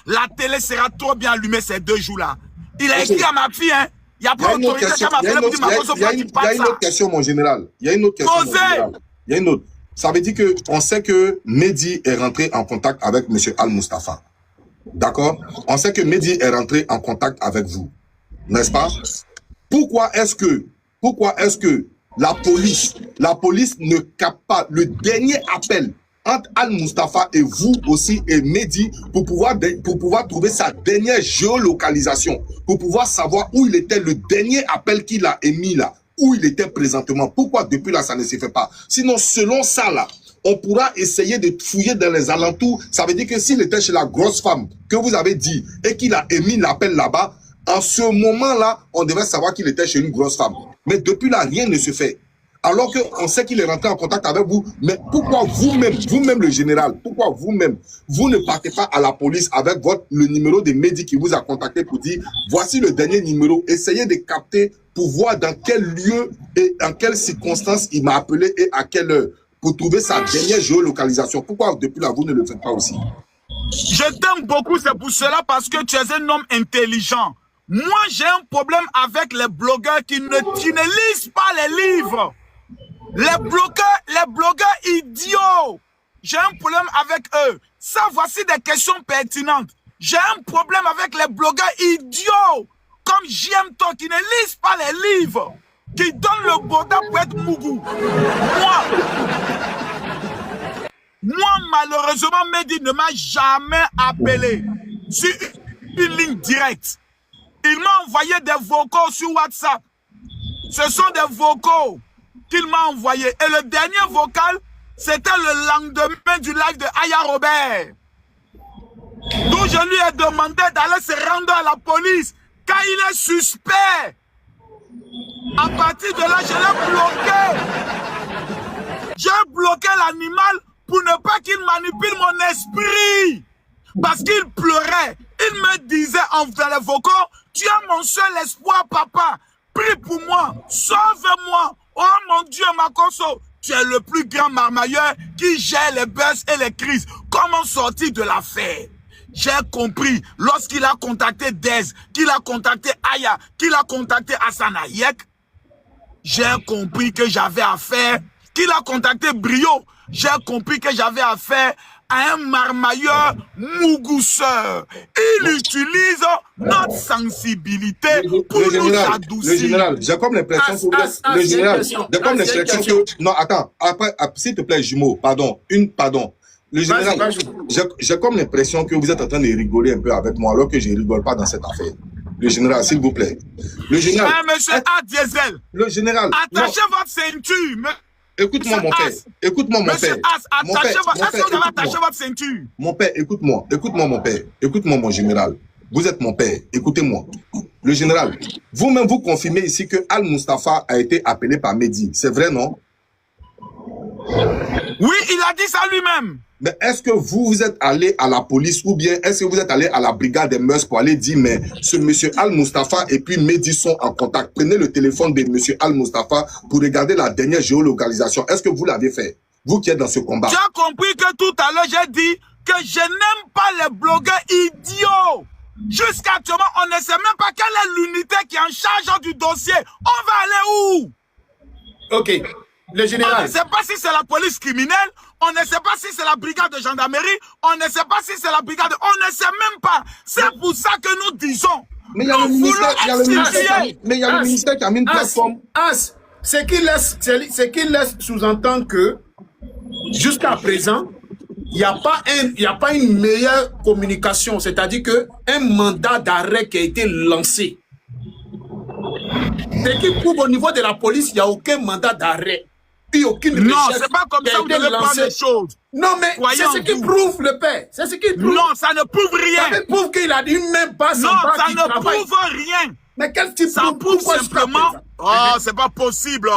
La télé sera trop bien allumée ces 2 jours-là. Il a écrit à ma fille, hein. Il n'y a pas autorité qui m'a fait pour dire Makosso, pourquoi tu parles ça? Il y a une autre question, mon général. Il y a une autre question, mon général. Il y a une autre. Ça veut dire qu'on sait que Mehdi est rentré en contact avec M. Al-Mustafa. D'accord? On sait que Mehdi est rentré en contact avec vous. N'est-ce pas? Pourquoi est-ce que la police ne capte pas le dernier appel entre Al-Mustafa et vous aussi et Mehdi pour pouvoir trouver sa dernière géolocalisation, pour pouvoir savoir où il était le dernier appel qu'il a émis là, où il était présentement. Pourquoi depuis là ça ne se fait pas? Sinon, selon ça là, on pourra essayer de fouiller dans les alentours. Ça veut dire que s'il était chez la grosse femme que vous avez dit et qu'il a émis l'appel là-bas, en ce moment-là, on devait savoir qu'il était chez une grosse femme. Mais depuis là, rien ne se fait. Alors qu'on sait qu'il est rentré en contact avec vous, mais pourquoi vous-même le général, pourquoi vous-même, vous ne partez pas à la police avec le numéro de Mehdi qui vous a contacté pour dire, voici le dernier numéro, essayez de capter pour voir dans quel lieu et en quelles circonstances il m'a appelé et à quelle heure, pour trouver sa dernière géolocalisation. Pourquoi depuis là, vous ne le faites pas aussi? Je t'aime beaucoup, c'est pour cela, parce que tu es un homme intelligent. Moi, j'ai un problème avec les blogueurs qui ne lisent pas les livres. Les blogueurs idiots. J'ai un problème avec eux. Ça, voici des questions pertinentes. J'ai un problème avec les blogueurs idiots, comme JM Talk, qui ne lisent pas les livres, qui donnent le boda pour être mougou. Moi, malheureusement, Mehdi ne m'a jamais appelé sur une ligne directe. Il m'a envoyé des vocaux sur WhatsApp. Ce sont des vocaux qu'il m'a envoyés. Et le dernier vocal, c'était le lendemain du live de Aya Robert. D'où je lui ai demandé d'aller se rendre à la police, car il est suspect. À partir de là, je l'ai bloqué. J'ai bloqué l'animal pour ne pas qu'il manipule mon esprit. Parce qu'il pleurait. Il me disait dans les vocaux, tu es mon seul espoir, papa. Prie pour moi. Sauve-moi. Oh mon Dieu, Makosso. Tu es le plus grand marmailleur qui gère les buzz et les crises. Comment sortir de l'affaire? J'ai compris. Lorsqu'il a contacté Dez, qu'il a contacté Aya, qu'il a contacté Hassan Hayek, j'ai compris que j'avais affaire, qu'il a contacté Brio, j'ai compris que j'avais affaire à un marmailleur mougousseur. Il utilise notre sensibilité pour nous adoucir. Le général, j'ai comme l'impression que le général, j'ai comme l'impression que non, attends, après, s'il te plaît, jumeau, pardon. Le général, j'ai comme l'impression que vous êtes en train de rigoler un peu avec moi, alors que je ne rigole pas dans cette affaire. Le général, s'il vous plaît. Le général. Monsieur A. Diesel. Le général. Attachez votre ceinture. Écoute-moi, mon père. Écoute-moi, mon père. Monsieur As, attachez votre ceinture. Mon père, écoute-moi. Écoute-moi, mon père. Écoute-moi, mon général. Vous êtes mon père. Écoutez-moi. Le général, vous-même, vous confirmez ici que Al-Mustafa a été appelé par Mehdi. C'est vrai, non? Oui, il a dit ça lui-même. Mais est-ce que vous êtes allé à la police ou bien est-ce que vous êtes allé à la brigade des mœurs pour aller dire mais ce monsieur Al-Mustafa et puis Mehdi sont en contact? Prenez le téléphone de monsieur Al-Mustafa pour regarder la dernière géolocalisation. Est-ce que vous l'avez fait? Vous qui êtes dans ce combat. Tu as compris que tout à l'heure j'ai dit que je n'aime pas les blogueurs idiots. Jusqu'à actuellement, on ne sait même pas quelle est l'unité qui est en charge du dossier. On va aller où? Ok. Le général. On ne sait pas si c'est la police criminelle, on ne sait pas si c'est la brigade de gendarmerie, on ne sait pas si c'est la brigade, on ne sait même pas. C'est pour ça que nous disons. Mais il y a le ministère qui a mis une plateforme. Ce qu'il laisse sous-entendre que jusqu'à présent, il n'y a pas une meilleure communication, c'est-à-dire qu'un mandat d'arrêt qui a été lancé. Ce qui prouve au niveau de la police, il n'y a aucun mandat d'arrêt. Aucune non, c'est pas comme ça que vous devez prendre les choses. Non, mais c'est ce qui prouve le père. C'est ce qui prouve. Non, ça ne prouve rien. Ça prouve qu'il a dit même pas son bras. Non, ça ne prouve rien. Mais quel type ça prouve simplement. Oh, c'est pas possible.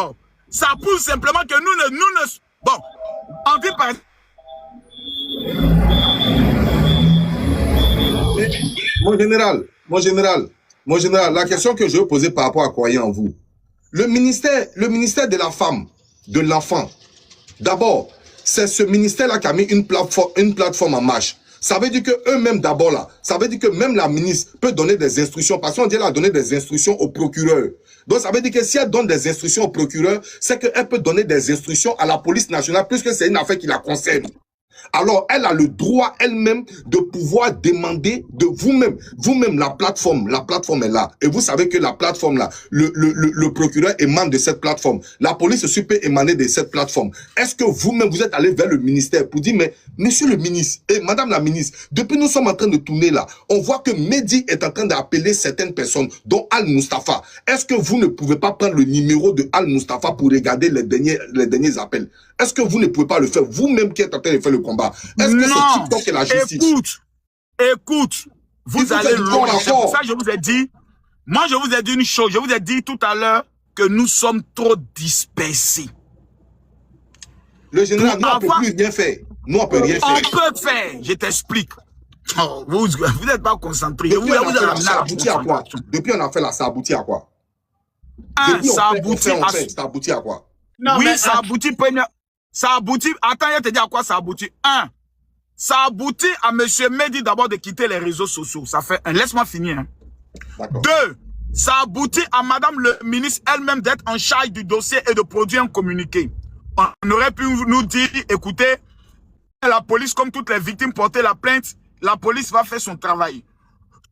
Ça prouve simplement que nous ne. Bon, on dit par. Mon général, la question que je veux poser par rapport à croyez en vous. Le ministère de la femme, de l'enfant. D'abord, c'est ce ministère-là qui a mis une plateforme en marche. Ça veut dire qu'eux-mêmes d'abord là, ça veut dire que même la ministre peut donner des instructions, parce qu'on dit qu'elle a donné des instructions au procureur. Donc ça veut dire que si elle donne des instructions au procureur, c'est qu'elle peut donner des instructions à la police nationale, puisque c'est une affaire qui la concerne. Alors, elle a le droit elle-même de pouvoir demander de vous-même la plateforme est là. Et vous savez que la plateforme là, le procureur émane de cette plateforme. La police aussi peut émaner de cette plateforme. Est-ce que vous-même, vous êtes allé vers le ministère pour dire, mais monsieur le ministre et madame la ministre, depuis nous sommes en train de tourner là, on voit que Mehdi est en train d'appeler certaines personnes, dont Al-Mustafa. Est-ce que vous ne pouvez pas prendre le numéro de Al-Mustafa pour regarder les derniers appels? Est-ce que vous ne pouvez pas le faire vous-même qui êtes en train de faire le combat? Est-ce que c'est TikTok et la justice? Écoute, vous allez loin. C'est pour ça que je vous ai dit, moi je vous ai dit une chose, je vous ai dit tout à l'heure que nous sommes trop dispersés. Le général, nous on ne peut plus rien faire. Nous on peut rien faire. On peut faire, je t'explique. Oh, vous n'êtes pas concentré. Depuis on a fait la, ça aboutit à quoi? Depuis on a fait la, ça aboutit à quoi? Ça aboutit à quoi? Non, oui, ça aboutit première. Ça aboutit, attends, je te dis à quoi ça aboutit. Ça aboutit à monsieur Mehdi d'abord de quitter les réseaux sociaux. Ça fait un, laisse-moi finir. Hein. 2, ça aboutit à madame le ministre elle-même d'être en charge du dossier et de produire un communiqué. On aurait pu nous dire, écoutez, la police, comme toutes les victimes, portaient la plainte, la police va faire son travail.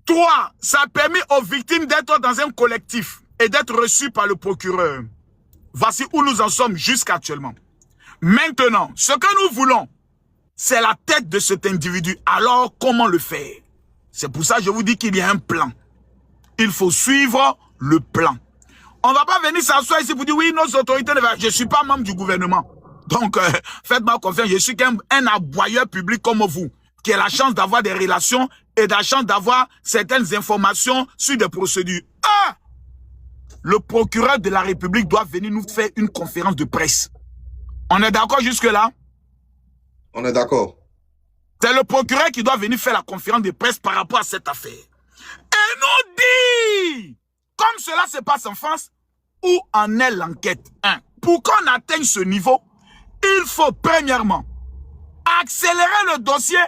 3, ça a permis aux victimes d'être dans un collectif et d'être reçues par le procureur. Voici où nous en sommes jusqu'actuellement. Maintenant, ce que nous voulons, c'est la tête de cet individu. Alors, comment le faire? C'est pour ça que je vous dis qu'il y a un plan. Il faut suivre le plan. On ne va pas venir s'asseoir ici pour dire, oui, nos autorités, je ne suis pas membre du gouvernement. Donc, faites-moi confiance, je suis qu'un aboyeur public comme vous, qui a la chance d'avoir des relations et la chance d'avoir certaines informations sur des procédures. Le procureur de la République doit venir nous faire une conférence de presse. On est d'accord jusque-là? On est d'accord. C'est le procureur qui doit venir faire la conférence de presse par rapport à cette affaire. Et nous dit, comme cela se passe en France, où en est l'enquête? Pour qu'on atteigne ce niveau, il faut premièrement accélérer le dossier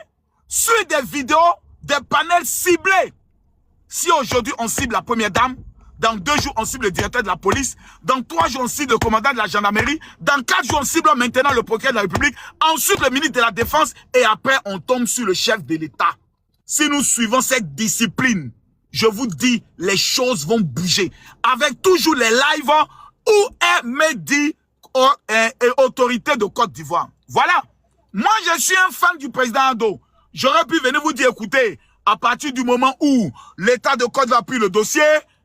sur des vidéos, des panels ciblés. Si aujourd'hui on cible la première dame, dans 2 jours, on cible le directeur de la police. Dans 3 jours, on cible le commandant de la gendarmerie. Dans 4 jours, on cible maintenant le procureur de la République. Ensuite, le ministre de la Défense. Et après, on tombe sur le chef de l'État. Si nous suivons cette discipline, je vous dis, les choses vont bouger. Avec toujours les lives où est Mehdi et autorité de Côte d'Ivoire. Voilà. Moi, je suis un fan du président Ado. J'aurais pu venir vous dire, écoutez, à partir du moment où l'État de Côte d'Ivoire a pris le dossier,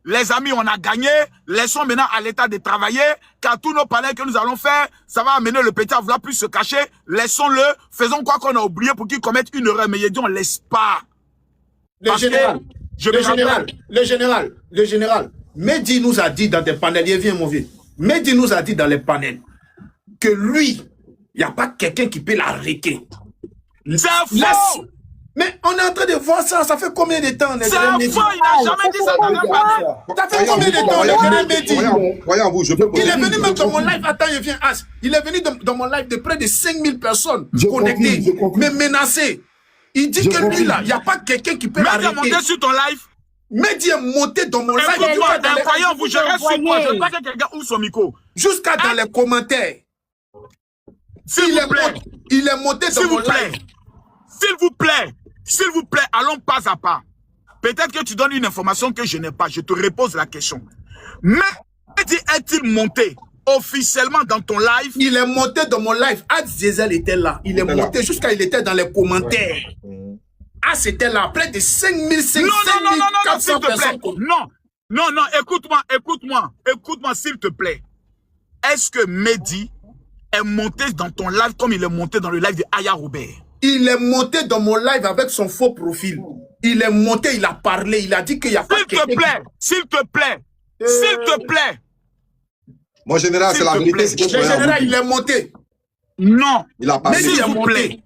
les amis, on a gagné. Laissons maintenant à l'État de travailler. Car tous nos panels que nous allons faire, ça va amener le petit à vouloir plus se cacher. Laissons-le. Faisons quoi qu'on a oublié pour qu'il commette une erreur. Mais il dit, on ne laisse pas. Le général. Mehdi nous a dit dans des panels, il vient mon vieux. Mehdi nous a dit dans les panels que lui, il n'y a pas quelqu'un qui peut l'arrêter. C'est faux! Mais on est en train de voir ça, ça fait combien de temps? C'est faux, il n'a jamais dit ça dans un panel. Ça fait combien de temps, le général Mehdi? Voyons-vous, je peux poser. Il est venu même dans mon live, attends, il vient, il est venu dans mon live de près de 5000 personnes connectées, mais menacées. Il dit que lui là, il n'y a pas quelqu'un qui peut l'arrêter. Mehdi est monté sur ton live. Mehdi est monté dans mon live. Voyons-vous, je reste sur moi, je ne veux pas que quelqu'un ouvre son micro. Jusqu'à dans les commentaires. Il est monté dans mon live. S'il vous plaît, allons pas à pas. Peut-être que tu donnes une information que je n'ai pas. Je te repose la question. Mais est-il monté officiellement dans ton live? Il est monté dans mon live. Diesel était là. Il est monté jusqu'à il était dans les commentaires. C'était là. Près de 5500 personnes. Non, écoute-moi, s'il te plaît. Est-ce que Mehdi est monté dans ton live comme il est monté dans le live de Aya Robert? Il est monté dans mon live avec son faux profil. Il est monté, il a parlé, il a dit qu'il n'y a pas de... S'il te plaît. Mon général, c'est la vérité. Le général, il est monté. Non. Il a parlé. S'il vous plaît.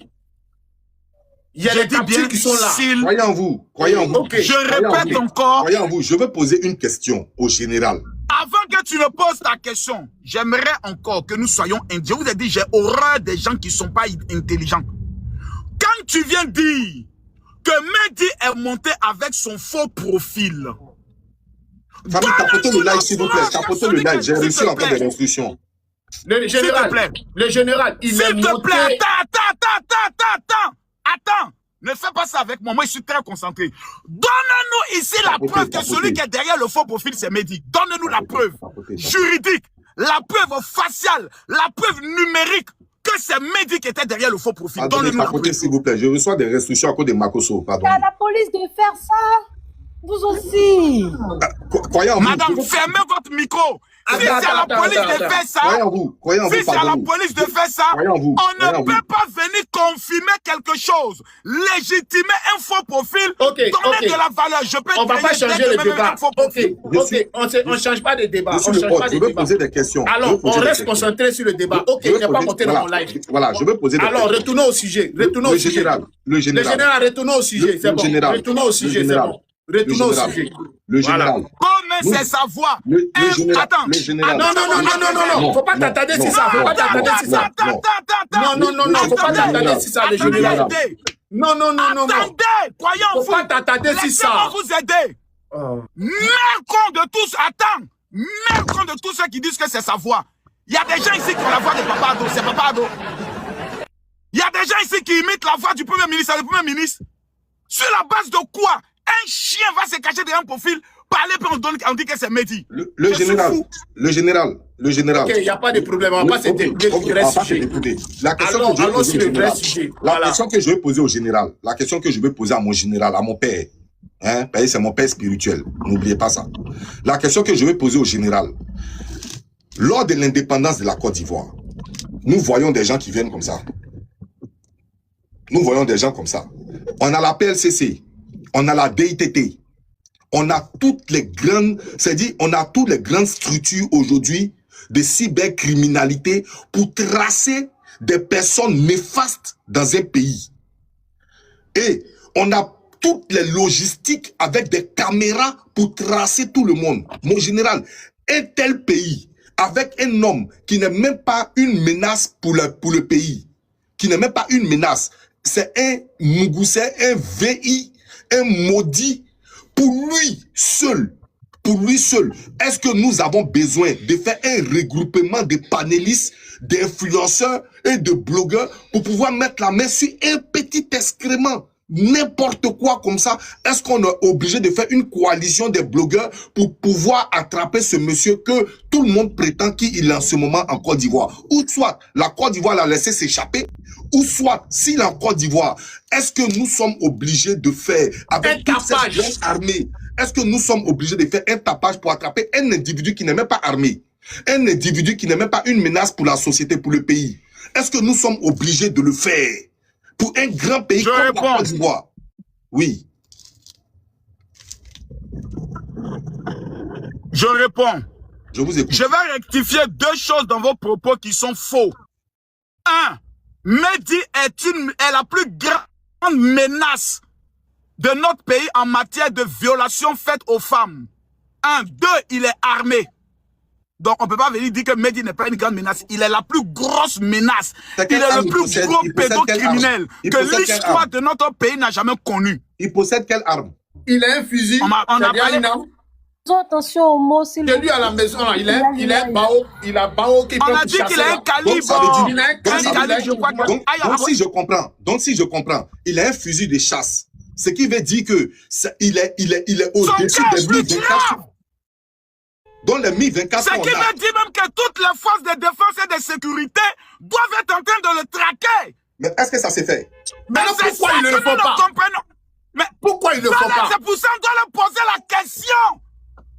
Il y a des captures qui sont là. Croyez en vous. Okay. Je répète encore. Croyez en vous. Je veux poser une question au général. Avant que tu ne poses ta question, j'aimerais encore que nous soyons indiens. Je vous ai dit, j'ai horreur des gens qui ne sont pas intelligents. Quand tu viens dire que Mehdi est monté avec son faux profil. Famille, tapotez le live, s'il vous plaît. Tapotez le live. J'ai reçu encore des instructions. Le général, il est monté... S'il te plaît, attends. Ne fais pas ça avec moi. Moi, je suis très concentré. Donne-nous ici la preuve que celui qui est derrière le faux profil, c'est Mehdi. Donne-nous la preuve juridique, la preuve faciale, la preuve numérique que c'est Mehdi qui était derrière le faux profil. Donne-nous la preuve. S'il vous plaît, je reçois des restrictions à cause de Makosso. Pardon. À la police de faire ça. Vous aussi. Croyez en vous. Madame, fermez votre micro. Si c'est à la police de faire ça, si c'est à la police de faire ça, on ne peut pas venir confirmer quelque chose, légitimer un faux profil, donner de la valeur. On ne va pas changer le débat. On ne change pas de débat. Je veux poser des questions. Alors, on reste concentré sur le débat. Ok, il n'est pas monté dans mon live. Voilà, je veux poser des questions. Alors, retournons au sujet. Le général, retournons au sujet. C'est bon. Retournons au sujet, c'est bon. Retournons au sujet. Le général. Comme c'est sa voix. Attends. Non. Faut pas t'attarder sur ça. Faut pas t'attarder sur ça. Non. Faut pas t'attarder sur ça, le général. Non. Attendez, croyons vous. Faut pas t'attarder sur ça. Laissez-moi vous aider. Même con de tous, attends. Même con de tous ceux qui disent que c'est sa voix. Il y a des gens ici qui ont la voix de Papa Ado. C'est Papa Ado. Il y a des gens ici qui imitent la voix du Premier ministre. C'est le Premier ministre. Sur la base de quoi un chien va se cacher derrière un profil, parler, puis on dit que c'est Mehdi. Le général. Ok, il n'y a pas de problème. On va pas se détruire. La question que je vais poser au général, la question que je vais poser à mon général, à mon père, hein, c'est mon père spirituel, n'oubliez pas ça. La question que je vais poser au général, lors de l'indépendance de la Côte d'Ivoire, nous voyons des gens qui viennent comme ça. Nous voyons des gens comme ça. On a la PLCC. On a la DITT, on a toutes les grandes, c'est-à-dire on a toutes les grandes structures aujourd'hui de cybercriminalité pour tracer des personnes néfastes dans un pays. Et on a toutes les logistiques avec des caméras pour tracer tout le monde. Mon général, un tel pays avec un homme qui n'est même pas une menace pour le pays, qui n'est même pas une menace, c'est un Mougou, c'est un VI, un maudit pour lui seul. Est-ce que nous avons besoin de faire un regroupement de panélistes, d'influenceurs et de blogueurs pour pouvoir mettre la main sur un petit excrément? N'importe quoi comme ça. Est-ce qu'on est obligé de faire une coalition des blogueurs pour pouvoir attraper ce monsieur que tout le monde prétend qu'il est en ce moment en Côte d'Ivoire? Ou soit la Côte d'Ivoire l'a laissé s'échapper, ou soit s'il est en Côte d'Ivoire, est-ce que nous sommes obligés de faire avec toute cette grande armée? Est-ce que nous sommes obligés de faire un tapage pour attraper un individu qui n'est même pas armé? Un individu qui n'est même pas une menace pour la société, pour le pays? Est-ce que nous sommes obligés de le faire? Pour un grand pays comme la Côte d'Ivoire. Oui. Je réponds. Je vous écoute. Je vais rectifier deux choses dans vos propos qui sont faux. Un, Mehdi est la plus grande menace de notre pays en matière de violation faite aux femmes. Un, deux, il est armé. Donc, on ne peut pas venir dire que Mehdi n'est pas une grande menace. Il est la plus grosse menace. Il est le plus gros pédocriminel que l'histoire de notre pays n'a jamais connu. Il possède quelle arme? Il a un fusil. On a parlé. Attention aux mots, s'il vous plaît. C'est lui à la maison, là. Il a un bao. Il a un bao qui On a dit qu'il a un calibre. Je crois que... Donc, si je comprends, il a un fusil de chasse. Ce qui veut dire que il est au-dessus des 1024. Dans les 1024, ce qui veut dire même que toutes les forces de défense et de sécurité doivent être en train de le traquer. Mais est-ce que ça s'est fait? Mais pourquoi il ne le fait pas? Mais pourquoi il ne le fait pas? C'est pour ça qu'on doit leur poser la question.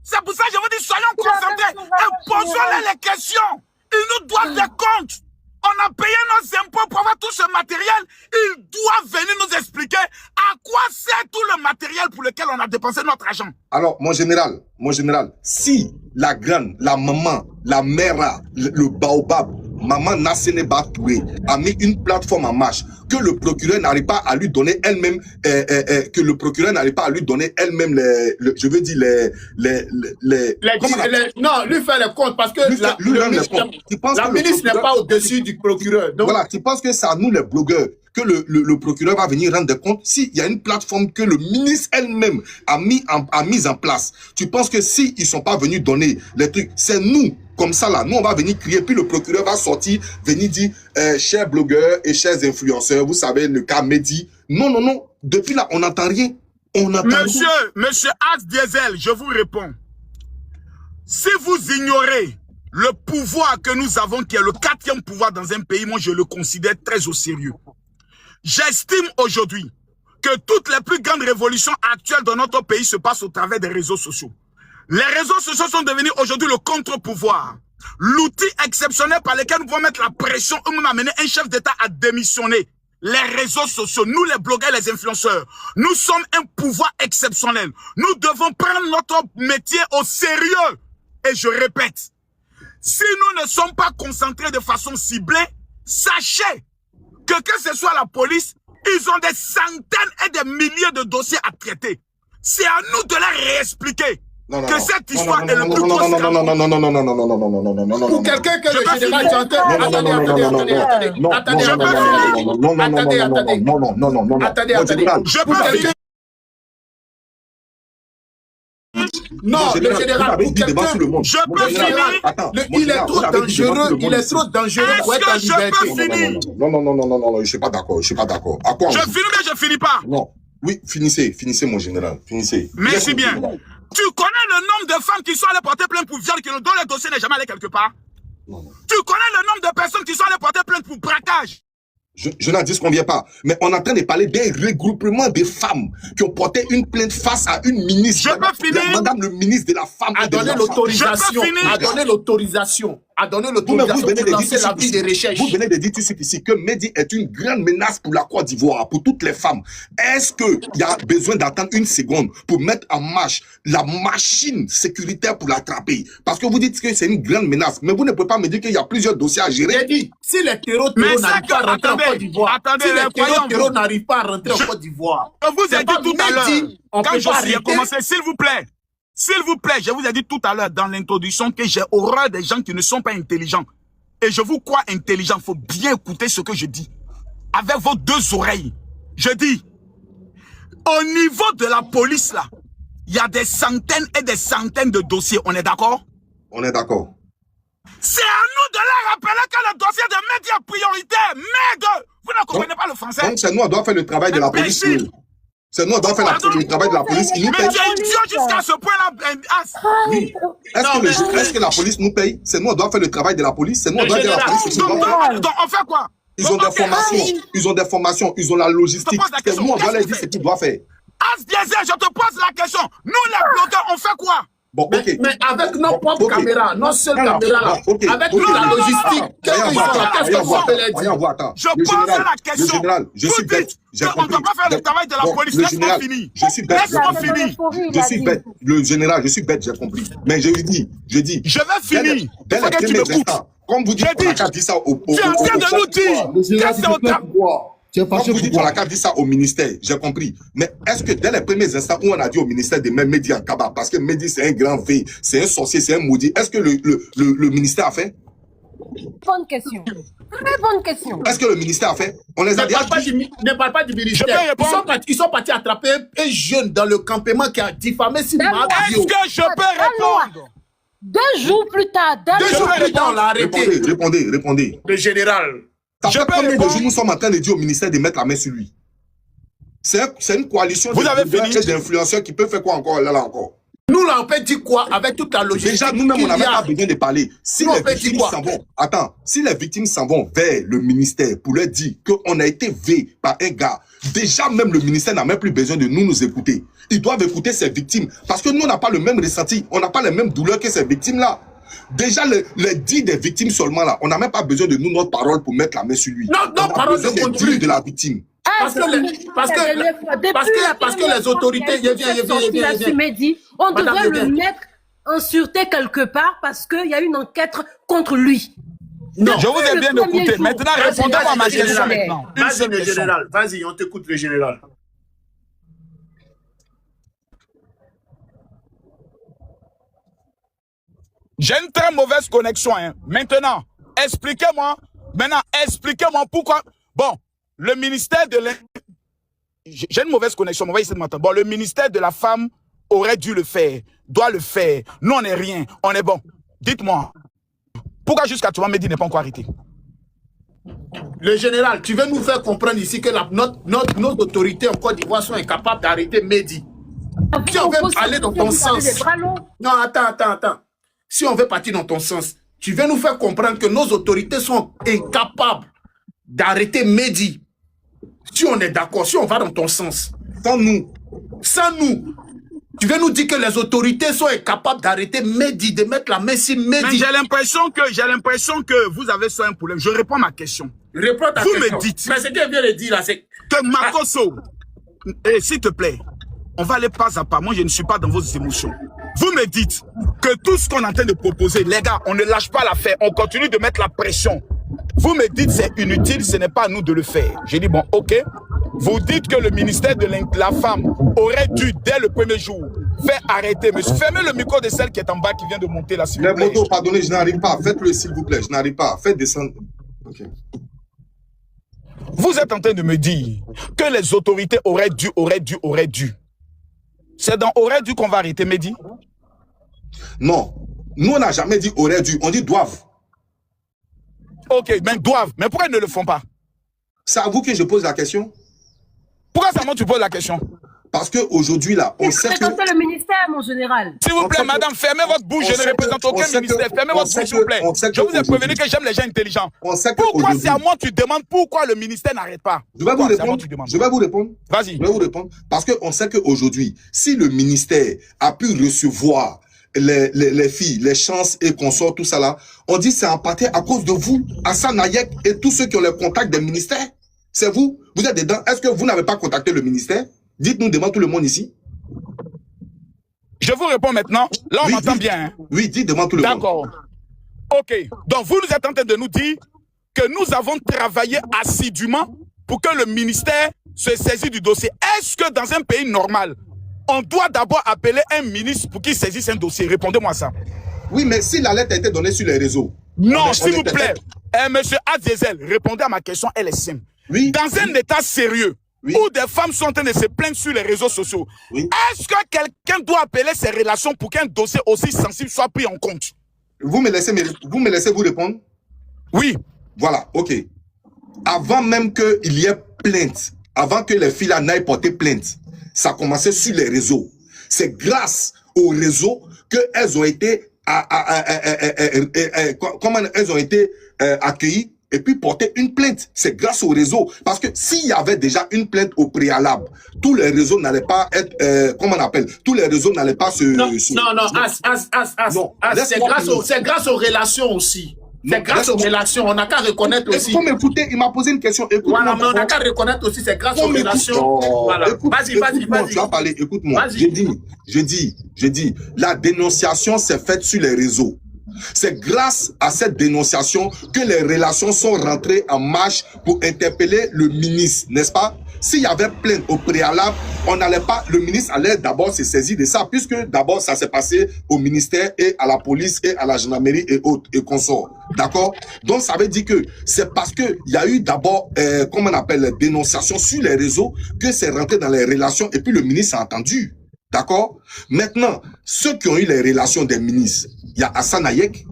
C'est pour ça que je vous dis, soyons concentrés et posons-les les questions. Ils nous doivent des comptes. On a payé nos impôts pour avoir tout ce matériel. Ils doivent venir nous expliquer à quoi sert tout le matériel pour lequel on a dépensé notre argent. Alors, mon général, si la grande, la maman, la mère, le baobab, Maman Nasseneba Touré a mis une plateforme en marche que le procureur n'arrive pas à lui donner elle-même, que le procureur n'arrive pas à lui donner elle-même je veux dire non, lui fait les comptes parce que la ministre n'est pas au-dessus du procureur. Donc, voilà, tu penses que c'est à nous les blogueurs que le procureur va venir rendre compte s'il y a une plateforme que le ministre elle-même a mis en place. Tu penses que s'ils ne sont pas venus donner les trucs, c'est nous, comme ça là, nous on va venir crier, puis le procureur va sortir, venir dire, chers blogueurs et chers influenceurs, vous savez, le cas Mehdi. Non, non, non, depuis là, on n'entend rien. On n'entend rien. Monsieur Axe Diesel, je vous réponds. Si vous ignorez le pouvoir que nous avons, qui est le 4e pouvoir dans un pays, moi je le considère très au sérieux. J'estime aujourd'hui que toutes les plus grandes révolutions actuelles dans notre pays se passent au travers des réseaux sociaux. Les réseaux sociaux sont devenus aujourd'hui le contre-pouvoir. L'outil exceptionnel par lequel nous pouvons mettre la pression et nous amener un chef d'État à démissionner. Les réseaux sociaux, nous les blogueurs, les influenceurs, nous sommes un pouvoir exceptionnel. Nous devons prendre notre métier au sérieux. Et je répète, si nous ne sommes pas concentrés de façon ciblée, sachez que ce soit la police, ils ont des centaines et des milliers de dossiers à traiter. C'est à nous de leur réexpliquer que cette histoire est le plus gros scandale. Non. Pour quelqu'un que le général non, le général, pour quelqu'un, je peux finir. Il est trop dangereux, pour être en liberté. Non, je suis pas d'accord, À quoi je finis, mais je finis pas. Non, oui, finissez, mon général, finissez. Merci bien. Tu connais le nombre de femmes qui sont allées porter plainte pour viol, dont le dossier n'est jamais allé quelque part? Non. Tu connais le nombre de personnes qui sont allées porter plainte pour braquage? Je n'en dis qu'on vient pas, mais on est en train de parler des regroupements des femmes qui ont porté une plainte face à une ministre. Je peux finir. Madame le ministre de la femme. A donné l'autorisation. Pour lancer la vie des recherches. Vous venez de dire tout ici que Mehdi est une grande menace pour la Côte d'Ivoire, pour toutes les femmes. Est-ce qu'il y a besoin d'attendre une seconde pour mettre en marche la machine sécuritaire pour l'attraper? Parce que vous dites que c'est une grande menace, mais vous ne pouvez pas me dire qu'il y a plusieurs dossiers à gérer. J'ai dit, si les terreaux n'arrivent pas à rentrer en Côte d'Ivoire, n'arrivent pas à rentrer en Côte d'Ivoire, je vous ai dit tout à l'heure, quand je ai commencé, s'il vous plaît, je vous ai dit tout à l'heure dans l'introduction que j'ai horreur des gens qui ne sont pas intelligents. Et je vous crois intelligent, il faut bien écouter ce que je dis. Avec vos deux oreilles. Je dis, au niveau de la police là, il y a des centaines et des centaines de dossiers, on est d'accord? On est d'accord. C'est à nous de leur rappeler que le dossier de médias prioritaire, merde! Vous ne comprenez pas le français? Donc c'est nous, on doit faire le travail de la police. C'est nous, on doit faire le travail de la police. Ils nous mais payent. tu es idiot jusqu'à ce point-là. Oui. Est-ce que la police nous paye? C'est nous, on doit faire le travail de la police. C'est nous, on doit dire la police. Donc, on fait quoi? Ils ont des formations, ils ont la logistique. C'est nous, on doit leur dire ce qu'ils doivent faire. As Diesel, je te pose la question. Nous, les blogueurs, on fait quoi? Bon, ok. Mais avec nos propres caméras, nos seules caméras, avec la logistique, qu'est-ce qu'on peut leur dire? Je pose la question. Le général, je suis bête. On ne doit pas faire le travail de la police. Laisse-moi finir. Je suis bête. Laisse-moi finir. Je suis bête. Le général, je suis bête, j'ai compris. Mais je lui dis. Je vais finir. Dès les premiers instants, comme vous dites, on n'a qu'à dire ça au tu es en train de nous dire. Comme vous dites, on n'a qu'à dire ça au ministère, j'ai compris. Mais est-ce que dès les premiers instants où on a dit au ministère de même Mehdi en Kaba, parce que Mehdi c'est un grand V, c'est un sorcier, c'est un maudit, est-ce que le ministère a fait? Bonne question. Très bonne question. Est-ce que le ministère a fait? On les a dit. Ne parle pas du ministère. Ils sont partis attraper un jeune dans le campement qui a diffamé Sidima. Est-ce que je peux répondre? 2 jours plus tard, on l'a arrêté. Répondez. Le général. Ça fait combien de jours nous sommes en train de dire au ministère de mettre la main sur lui? C'est une coalition d'influenceurs qui peut faire quoi encore là encore? Nous, là, on peut dire quoi avec toute la logique? Déjà, nous-mêmes, on n'avait pas besoin de parler. Si les victimes s'en vont vers le ministère pour leur dire qu'on a été V par un gars, déjà même le ministère n'a même plus besoin de nous écouter. Ils doivent écouter ces victimes. Parce que nous, on n'a pas le même ressenti, on n'a pas les mêmes douleurs que ces victimes-là. Déjà, les dits des victimes seulement là, on n'a même pas besoin de nous, notre parole, pour mettre la main sur lui. Non, parole de dits de la victime. Parce que les autorités, on devrait le mettre en sûreté quelque part parce qu'il y a une enquête contre lui. Non. Je vous ai bien écouté. Maintenant, Vas-y, répondez-moi à ma vas-y, question général. maintenant. Une Vas-y, seule le question. général. Vas-y, on t'écoute, le général. J'ai une très mauvaise connexion. Hein. Maintenant, expliquez-moi pourquoi. Bon, le ministère de j'ai une mauvaise connexion, on va essayer de m'entendre. Bon, le ministère de la femme aurait dû le faire, doit le faire. Nous, on n'est rien, on est bon. Dites-moi, pourquoi jusqu'à toi, Mehdi n'est pas encore arrêté? Le général, tu veux nous faire comprendre ici que nos autorités en Côte d'Ivoire sont incapables d'arrêter Mehdi. Si on veut aller dans ton sens. Non, attends. Si on veut partir dans ton sens, tu veux nous faire comprendre que nos autorités sont incapables d'arrêter Mehdi. Si on est d'accord, si on va dans ton sens. Sans nous. Sans nous. Tu veux nous dire que les autorités sont incapables d'arrêter Mehdi, de mettre la main sur Mehdi. Mais j'ai l'impression que vous avez ça un problème. Je réponds à ma question. Réponds à ta vous question. Me dites. Mais ce qu'elle vient de dire là, c'est que Makosso, s'il te plaît, on va aller pas à pas. Moi, je ne suis pas dans vos émotions. Vous me dites que tout ce qu'on est en train de proposer, les gars, on ne lâche pas l'affaire, on continue de mettre la pression. Vous me dites c'est inutile, ce n'est pas à nous de le faire. J'ai dit bon, ok. Vous dites que le ministère de la femme aurait dû, dès le premier jour, faire arrêter. Monsieur, fermez le micro de celle qui est en bas, qui vient de monter là, s'il vous plaît. Les motos, pardonnez, je n'arrive pas. Faites-le, s'il vous plaît, je n'arrive pas. Faites descendre. Ok. Vous êtes en train de me dire que les autorités auraient dû. C'est dans aurait dû qu'on va arrêter Mehdi? Non. Nous, on n'a jamais dit aurait dû. On dit doivent. Ok, mais doivent. Mais pourquoi ils ne le font pas? C'est à vous que je pose la question. Pourquoi seulement tu poses la question? Parce qu'aujourd'hui, là, on sait que... le ministère, mon général. S'il vous plaît, madame, fermez votre bouche. Je ne représente aucun ministère. Fermez votre bouche, s'il vous plaît. Je vous ai prévenu que j'aime les gens intelligents. Pourquoi c'est à moi que tu demandes pourquoi le ministère n'arrête pas? Je vais vous répondre. Je vais vous répondre. Vas-y. Je vais vous répondre. Parce qu'on sait qu'aujourd'hui, si le ministère a pu recevoir les filles, les chances et consorts, tout ça là, on dit c'est en partie à cause de vous, Hassan Nayek et tous ceux qui ont les contacts des ministères. C'est vous. Vous êtes dedans. Est-ce que vous n'avez pas contacté le ministère? Dites-nous devant tout le monde ici. Je vous réponds maintenant. Là, on m'entend bien. Hein? Oui, dites devant tout le monde. D'accord. Ok. Donc, vous nous êtes en train de nous dire que nous avons travaillé assidûment pour que le ministère se saisisse du dossier. Est-ce que dans un pays normal, on doit d'abord appeler un ministre pour qu'il saisisse un dossier? Répondez-moi ça. Oui, mais si la lettre a été donnée sur les réseaux. Non, s'il vous plaît. Monsieur Adzizel, répondez à ma question, elle est simple. Oui. Dans un état sérieux, oui, où des femmes sont en train de se plaindre sur les réseaux sociaux, oui, est-ce que quelqu'un doit appeler ces relations pour qu'un dossier aussi sensible soit pris en compte? Vous me laissez vous répondre? Oui. Voilà, ok. Avant même qu'il y ait plainte, avant que les filles n'aillent porter plainte, ça commençait sur les réseaux. C'est grâce aux réseaux qu'elles ont été accueillies et puis porter une plainte. C'est grâce au réseau. Parce que s'il y avait déjà une plainte au préalable, tous les réseaux n'allaient pas être, comment on appelle, tous les réseaux n'allaient pas se... Non, c'est grâce aux relations aussi. C'est grâce aux relations. On n'a qu'à reconnaître aussi. Il faut m'écouter, il m'a posé une question. Voilà, mais on n'a qu'à reconnaître aussi, c'est grâce aux relations. Voilà. Vas-y. Tu vas parler, écoute-moi. Je dis, la dénonciation s'est faite sur les réseaux. C'est grâce à cette dénonciation que les relations sont rentrées en marche pour interpeller le ministre, n'est-ce pas? S'il y avait plainte au préalable, on n'allait pas, le ministre allait d'abord se saisir de ça, puisque d'abord ça s'est passé au ministère et à la police et à la gendarmerie et autres et consorts. D'accord? Donc ça veut dire que c'est parce que il y a eu d'abord, comment on appelle, dénonciation sur les réseaux que c'est rentré dans les relations et puis le ministre a entendu. D'accord? Maintenant, ceux qui ont eu les relations des ministres, il y a Hassan Nayek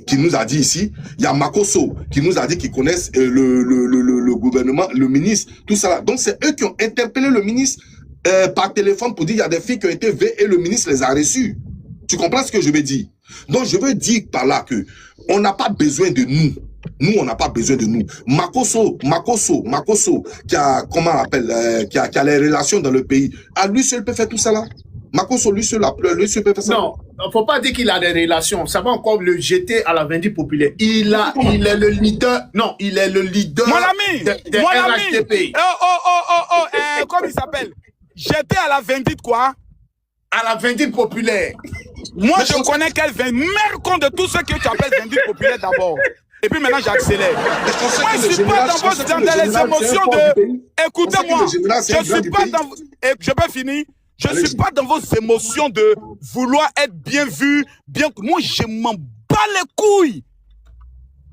qui nous a dit ici, il y a Makosso qui nous a dit qu'ils connaissent le gouvernement, le ministre, tout ça. Donc c'est eux qui ont interpellé le ministre par téléphone pour dire il y a des filles qui ont été vues et le ministre les a reçues. Tu comprends ce que je veux dire? Donc je veux dire par là que on n'a pas besoin de nous. Nous, on n'a pas besoin de nous. Makosso, qui a, comment on appelle, qui a les relations dans le pays, à lui seul peut faire tout ça là. Makosso, lui seul peut faire ça. Non, faut pas dire qu'il a des relations. Ça va encore le jeter à la vindicte populaire. Il est le leader. Non, il est le leader. Mon ami, de mon RHDP. ami. Comment il s'appelle? Jeter à la vindicte quoi? À la vindicte populaire. Moi, je connais quel vindicte. Mère compte de tous ceux que tu appelles vindicte populaire d'abord. Et puis maintenant, j'accélère. Moi, je ne suis pas dans les émotions de... Écoutez-moi, je ne suis pas dans... Et je peux finir. Je ne suis pas dans vos émotions de vouloir être bien vu, bien... Moi, je m'en bats les couilles.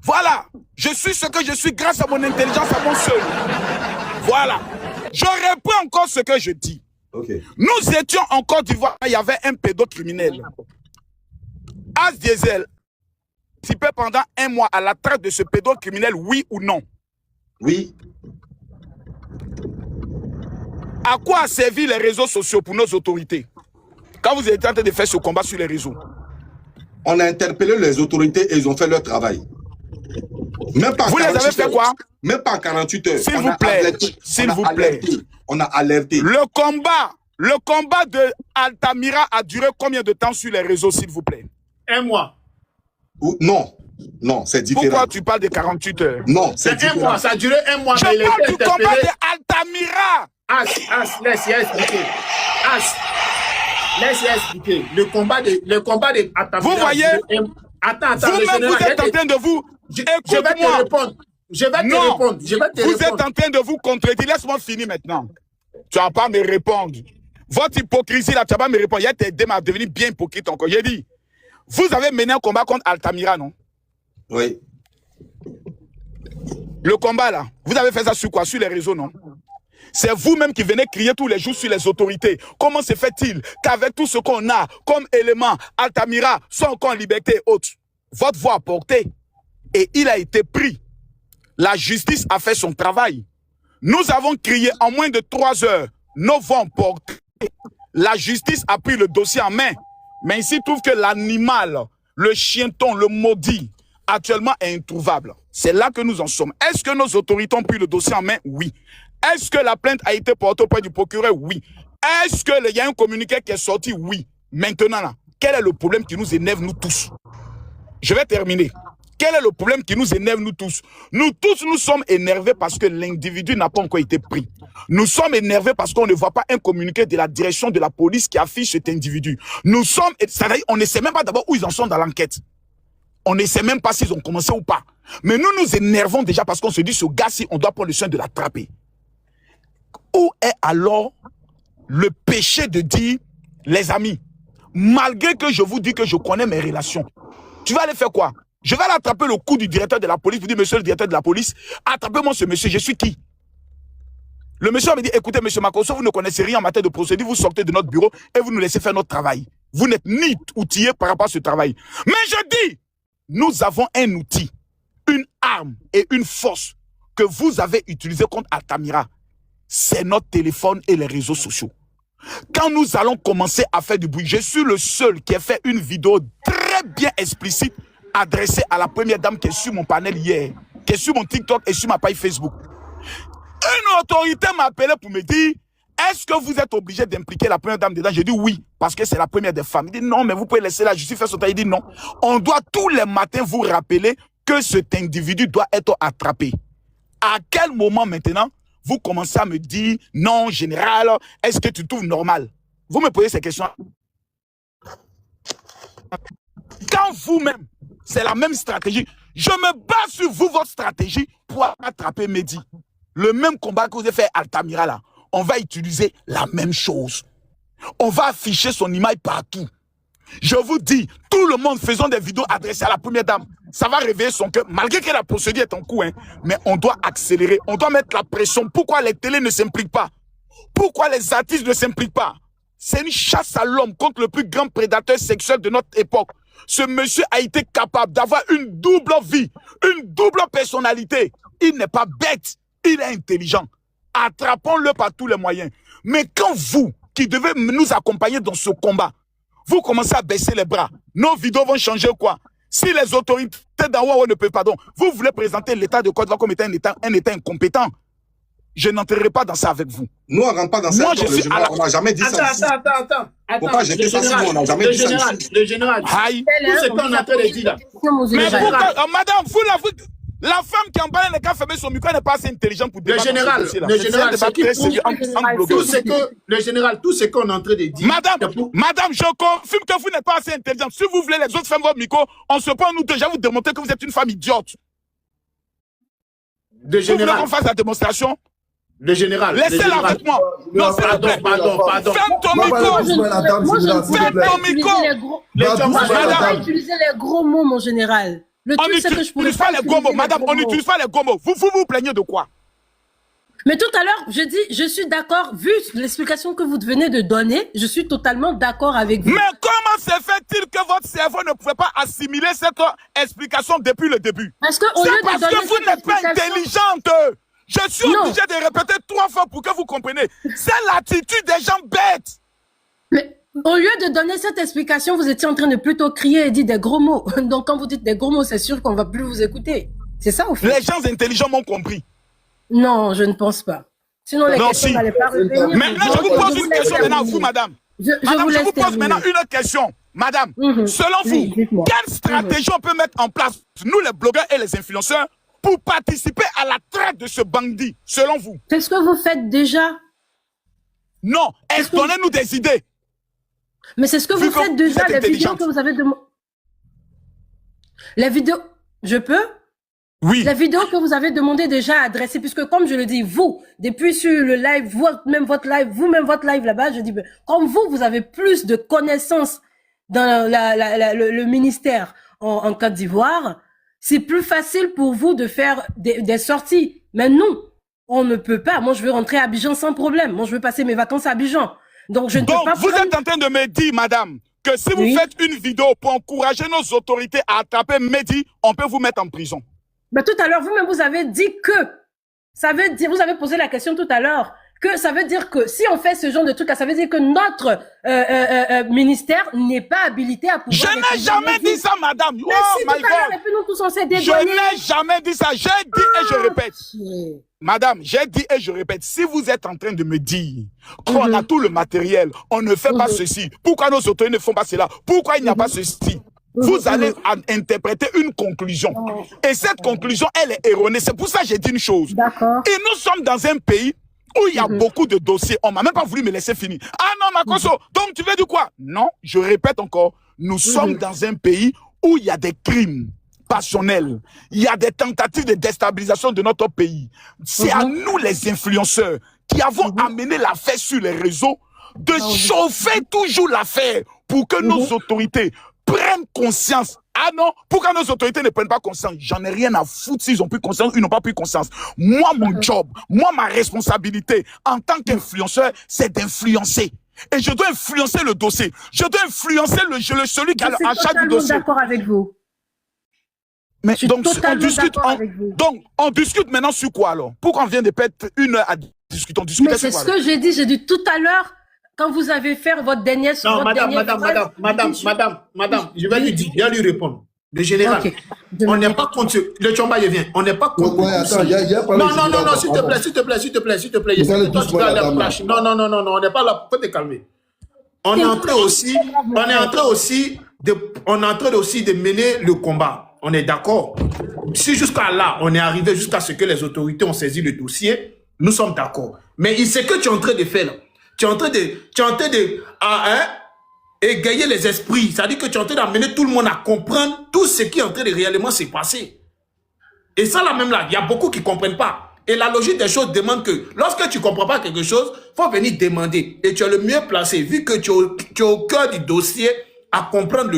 Voilà. Je suis ce que je suis grâce à mon intelligence, à mon seul. Voilà. Je reprends encore ce que je dis. Okay. Nous étions en Côte d'Ivoire, il y avait un pédocriminel. As Diesel, participé pendant 1 mois à la traite de ce pédocriminel, oui ou non? Oui. À quoi a servi les réseaux sociaux pour nos autorités? Quand vous étiez en train de faire ce combat sur les réseaux. On a interpellé les autorités et ils ont fait leur travail. Même pas vous les avez fait quoi? Même pas 48 heures. S'il vous plaît. S'il vous plaît. On a alerté. Le combat de Altamira a duré combien de temps sur les réseaux, s'il vous plaît? 1 mois. Non. Non, c'est différent. Pourquoi tu parles de 48 heures? Non, c'est 1 mois. Ça a duré 1 mois. Je parle du combat de Altamira. Laisse expliquer. Laisse expliquer. Le combat de Altamira. Vous voyez? Attends. Vous-même, vous êtes en train de vous... Je vais te répondre. Je vais te répondre. Vous êtes en train de vous contredire. Laisse-moi finir maintenant. Tu vas pas me répondre. Votre hypocrisie là, tu vas pas me répondre. Il y a t'aider à devenir bien hypocrite encore. J'ai dit, vous avez mené un combat contre Altamira, non? Oui. Le combat là, vous avez fait ça sur quoi? Sur les réseaux, non? C'est vous-même qui venez crier tous les jours sur les autorités. Comment se fait-il qu'avec tout ce qu'on a comme élément, Altamira soit encore en liberté et autres? Votre voix a porté et il a été pris. La justice a fait son travail. Nous avons crié en moins de 3 heures. Nos voix ont porté. La justice a pris le dossier en main. Mais ici, il trouve que l'animal, le chienton, le maudit, actuellement est introuvable. C'est là que nous en sommes. Est-ce que nos autorités ont pris le dossier en main? Oui. Est-ce que la plainte a été portée auprès du procureur? Oui. Est-ce qu'il y a un communiqué qui est sorti? Oui. Maintenant, là, quel est le problème qui nous énerve, nous tous? Je vais terminer. Quel est le problème qui nous énerve, nous tous? Nous tous, nous sommes énervés parce que l'individu n'a pas encore été pris. Nous sommes énervés parce qu'on ne voit pas un communiqué de la direction de la police qui affiche cet individu. Nous sommes, c'est-à-dire, on ne sait même pas d'abord où ils en sont dans l'enquête. On ne sait même pas s'ils ont commencé ou pas. Mais nous nous énervons déjà parce qu'on se dit, ce gars-ci, on doit prendre le soin de l'attraper. Où est alors le péché de dire, les amis, malgré que je vous dis que je connais mes relations, tu vas aller faire quoi? Je vais aller attraper le cou du directeur de la police, vous dites, monsieur le directeur de la police, attrapez-moi ce monsieur, je suis qui? Le monsieur me dit, écoutez, monsieur Makosso, vous ne connaissez rien en matière de procédure, vous sortez de notre bureau et vous nous laissez faire notre travail. Vous n'êtes ni outillé par rapport à ce travail. Mais je dis, nous avons un outil, une arme et une force que vous avez utilisé contre Altamira. C'est notre téléphone et les réseaux sociaux. Quand nous allons commencer à faire du bruit, je suis le seul qui a fait une vidéo très bien explicite adressée à la première dame qui est sur mon panel hier, qui est sur mon TikTok et sur ma page Facebook. Une autorité m'a appelé pour me dire, est-ce que vous êtes obligé d'impliquer la première dame dedans? J'ai dit oui, parce que c'est la première des femmes. Il dit non, mais vous pouvez laisser la justice faire son travail. Il dit non. On doit tous les matins vous rappeler que cet individu doit être attrapé. À quel moment maintenant vous commencez à me dire non, général, est-ce que tu trouves normal? Vous me posez ces questions. Quand vous-même, c'est la même stratégie. Je me base sur vous, votre stratégie, pour attraper Mehdi. Le même combat que vous avez fait à Altamira là, on va utiliser la même chose. On va afficher son image partout. Je vous dis, tout le monde faisant des vidéos adressées à la première dame, ça va réveiller son cœur, malgré que la procédure est en cours, hein, mais on doit accélérer, on doit mettre la pression. Pourquoi les télés ne s'impliquent pas? Pourquoi les artistes ne s'impliquent pas? C'est une chasse à l'homme contre le plus grand prédateur sexuel de notre époque. Ce monsieur a été capable d'avoir une double vie, une double personnalité. Il n'est pas bête, il est intelligent. Attrapons-le par tous les moyens. Mais quand vous, qui devez nous accompagner dans ce combat, vous commencez à baisser les bras, nos vidéos vont changer quoi? Si les autorités d'en haut ne peuvent pas, vous voulez présenter l'État de Côte d'Ivoire comme étant un État incompétent, je n'entrerai pas dans ça avec vous. Nous, on ne rentre pas dans ça. Moi, je suis à la... On n'a jamais dit ça. Attends. Pourquoi j'ai fait ça si on n'a jamais dit ça? Le général. Aïe. Tout ce qu'on est en train de dire là. Mais pourquoi, madame, vous l'avez... La femme qui en parle n'a qu'à fermer son micro, elle n'est pas assez intelligente pour débattre. Le général, tout ce qu'on est en train de dire. Madame, je confirme que vous n'êtes pas assez intelligente. Si vous voulez les autres fermer votre micro, on se prend nous déjà vous démontrer que vous êtes une femme idiote. De Vous voulez général. qu'on fasse la démonstration? Le général. Laissez-la avec moi. Non, s'il vous plaît. Pardon. Ferme ton Moi, micro. je ne Ferme ton micro. Les Moi, je gens- ne peux Madame. pas utiliser les gros mots, mon général. Le On truc, c'est que je pourrais n'utilise pas les gros mots. utiliser Madame, les gros on mots. n'utilise pas les gros mots. Vous plaignez de quoi? Mais tout à l'heure, je dis, je suis d'accord, vu l'explication que vous venez de donner, je suis totalement d'accord avec vous. Mais comment se fait-il que votre cerveau ne pouvait pas assimiler cette explication depuis le début? Parce que au lieu C'est de parce donner que vous cette n'êtes pas explication- intelligente. Je suis Non. obligé de répéter 3 fois pour que vous compreniez. C'est l'attitude des gens bêtes. Mais au lieu de donner cette explication, vous étiez en train de plutôt crier et dire des gros mots. Donc quand vous dites des gros mots, c'est sûr qu'on va plus vous écouter. C'est ça au fait. Les gens intelligents m'ont compris. Non, je ne pense pas. Sinon les Non, questions si. n'allaient pas revenir. Maintenant, je vous pose une question maintenant à vous, madame. Madame, je vous pose maintenant une question. Madame, selon Oui, vous, dites-moi. quelle stratégie on peut mettre en place, nous les blogueurs et les influenceurs, pour participer à la traite de ce bandit, selon vous? C'est ce que vous faites déjà. Non, donnez-nous des idées. Mais c'est ce que Vu vous que faites vous déjà, êtes les vidéos intelligente. que vous avez demandé. Les vidéos, je peux? Oui. La vidéo que vous avez demandé déjà à adresser, puisque comme je le dis, vous, depuis sur le live, vous-même votre live là-bas, je dis, ben, comme vous avez plus de connaissances dans le ministère en Côte d'Ivoire, c'est plus facile pour vous de faire des sorties. Mais nous, on ne peut pas. Moi, je veux rentrer à Abidjan sans problème. Moi, je veux passer mes vacances à Abidjan. Donc, je ne peux pas Vous prendre- êtes en train de me dire, madame, que si vous Oui. faites une vidéo pour encourager nos autorités à attraper Mehdi, on peut vous mettre en prison. Ben, tout à l'heure, vous-même, vous avez dit que, ça veut dire, vous avez posé la question tout à l'heure, que ça veut dire que si on fait ce genre de truc, ça veut dire que notre ministère n'est pas habilité à pouvoir... Je n'ai réprimer jamais les dit ça, madame. Mais Oh si my tout à l'heure, et God. puis nous tous, on s'est Je dédouanés. n'ai jamais dit ça. J'ai dit et je répète. Madame, j'ai dit et je répète, si vous êtes en train de me dire qu'on a tout le matériel, on ne fait pas ceci, pourquoi nos autorités ne font pas cela, pourquoi il n'y a pas ceci, vous allez interpréter une conclusion. Et cette conclusion, elle est erronée. C'est pour ça que j'ai dit une chose. D'accord. Et nous sommes dans un pays où il y a beaucoup de dossiers. On m'a même pas voulu me laisser finir. Ah non, Makosso, donc tu veux dire quoi? Non, je répète encore, nous sommes dans un pays où il y a des crimes passionnels. Il y a des tentatives de déstabilisation de notre pays. C'est à nous, les influenceurs, qui avons amené l'affaire sur les réseaux, de chauffer toujours l'affaire pour que nos autorités prennent conscience. Ah non, pourquoi nos autorités ne prennent pas conscience? J'en ai rien à foutre s'ils ont pris conscience ou ils n'ont pas pris conscience. Moi, mon job, moi, ma responsabilité en tant qu'influenceur, c'est d'influencer. Et je dois influencer le dossier. Je dois influencer celui qui a le Je suis achat du totalement dossier. d'accord avec vous. Mais Je suis donc, totalement d'accord avec vous. donc, on discute maintenant sur quoi alors? Pourquoi on vient de perdre 1 heure à discuter? On discute Mais sur c'est quoi ce alors? que j'ai dit tout à l'heure, quand vous avez fait votre dernière... Non, votre madame, dernière phrase, madame, je vais lui dire, bien lui répondre. Le général, Ok. on n'est pas contre le Chomba, il vient. On n'est pas contre. Ouais, attends, il y a pas Non, s'il te plaît, s'il te plaît, s'il te plaît, s'il te plaît. Vous allez Toi, tous tu dois voir la aller dame, flash. Non, on n'est pas là. Faut te calmer. On est en train aussi de mener le combat. On est d'accord. Si jusqu'à là, on est arrivé jusqu'à ce que les autorités ont saisi le dossier, nous sommes d'accord. Mais ce que tu es en train de faire là, tu es en train de égayer les esprits. C'est-à-dire que tu es en train d'amener tout le monde à comprendre tout ce qui est en train de réellement se passer. Et ça là même là, il y a beaucoup qui ne comprennent pas. Et la logique des choses demande que lorsque tu ne comprends pas quelque chose, il faut venir demander. Et tu es le mieux placé, vu que tu es au cœur du dossier, à comprendre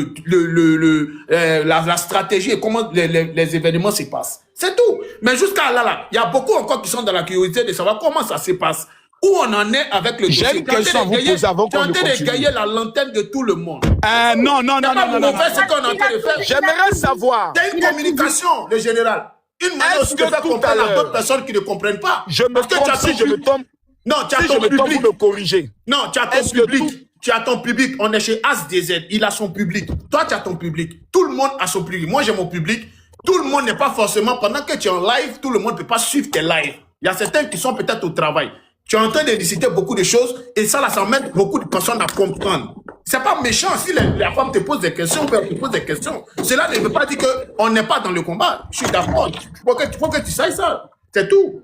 la stratégie et comment les événements se passent. C'est tout. Mais jusqu'à là, il y a beaucoup encore qui sont dans la curiosité de savoir comment ça se passe. Où on en est avec le dossier. J'ai une question à vous poser avant qu'on ne Tu es en train de continue. gailler la lanterne de tout le monde. Non. C'est pas pour faire ce qu'on est en train de faire. J'aimerais savoir. C'est une communication, le général. Une manière aussi de faire comprendre à d'autres personnes qui ne comprennent pas. Je me Parce que trompe tu as si ton je me public. trompe. Non, tu as Si je ton me trompe, public. vous me corrigez. Non, tu as ton Est-ce que public. Tu as ton public. On est chez As-DZ. Il a son public. Toi, tu as ton public. Tout le monde a son public. Moi, j'ai mon public. Tout le monde n'est pas forcément... Pendant que tu es en live, tout le monde ne peut pas suivre tes lives. Il y a certains qui sont peut-être au travail. Tu es en train de décider beaucoup de choses et ça, là, ça m'aide beaucoup de personnes à comprendre. C'est pas méchant si la femme te pose des questions, ou elle te pose des questions. Cela ne veut pas dire qu'on n'est pas dans le combat. Je suis d'accord. Faut que tu saches ça. C'est tout.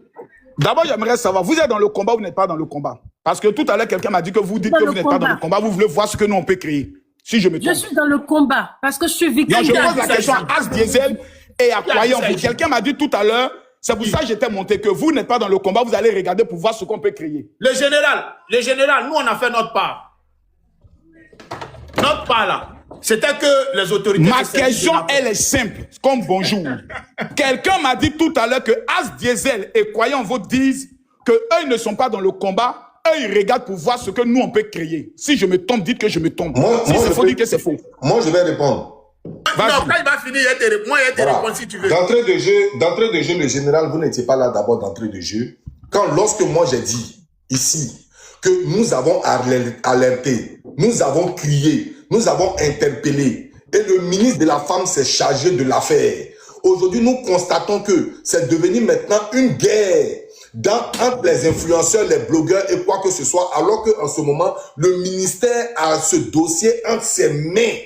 D'abord, j'aimerais savoir, vous êtes dans le combat ou vous n'êtes pas dans le combat? Parce que tout à l'heure, quelqu'un m'a dit que vous dites Dans que le vous n'êtes pas dans le combat, vous voulez voir ce que nous, on peut créer. Si je me Je trompe. suis dans le combat parce que je suis victime. Non, je Qui a pose dit la ça question ici? à As Diesel et à Qui a dit Croyant. ça ici? Quelqu'un m'a dit tout à l'heure, C'est pour ça que j'étais monté, que vous n'êtes pas dans le combat, vous allez regarder pour voir ce qu'on peut créer. Le général, nous on a fait notre part. Notre part là, c'était que les autorités... Ma question, elle est simple, comme bonjour. Quelqu'un m'a dit tout à l'heure que As Diesel et Croyant vous disent qu'eux, ils ne sont pas dans le combat, eux, ils regardent pour voir ce que nous, on peut créer. Si je me trompe, dites que je me trompe. Si c'est faux, dites que c'est faux. Moi, je vais répondre. Non, quand il va finir, moi, il te répondre si tu veux. D'entrée de jeu, le général, vous n'étiez pas là d'abord d'entrée de jeu. Lorsque moi j'ai dit ici que nous avons alerté, nous avons crié, nous avons interpellé, et le ministre de la Femme s'est chargé de l'affaire. Aujourd'hui, nous constatons que c'est devenu maintenant une guerre entre les influenceurs, les blogueurs et quoi que ce soit, alors qu'en ce moment, le ministère a ce dossier entre ses mains.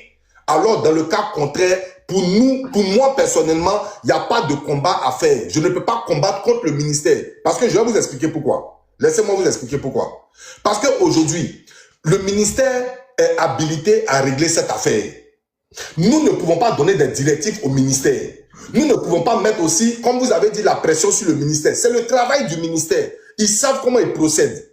Alors, dans le cas contraire, pour moi personnellement, il n'y a pas de combat à faire. Je ne peux pas combattre contre le ministère. Parce que je vais vous expliquer pourquoi. Laissez-moi vous expliquer pourquoi. Parce qu'aujourd'hui, le ministère est habilité à régler cette affaire. Nous ne pouvons pas donner des directives au ministère. Nous ne pouvons pas mettre aussi, comme vous avez dit, la pression sur le ministère. C'est le travail du ministère. Ils savent comment ils procèdent.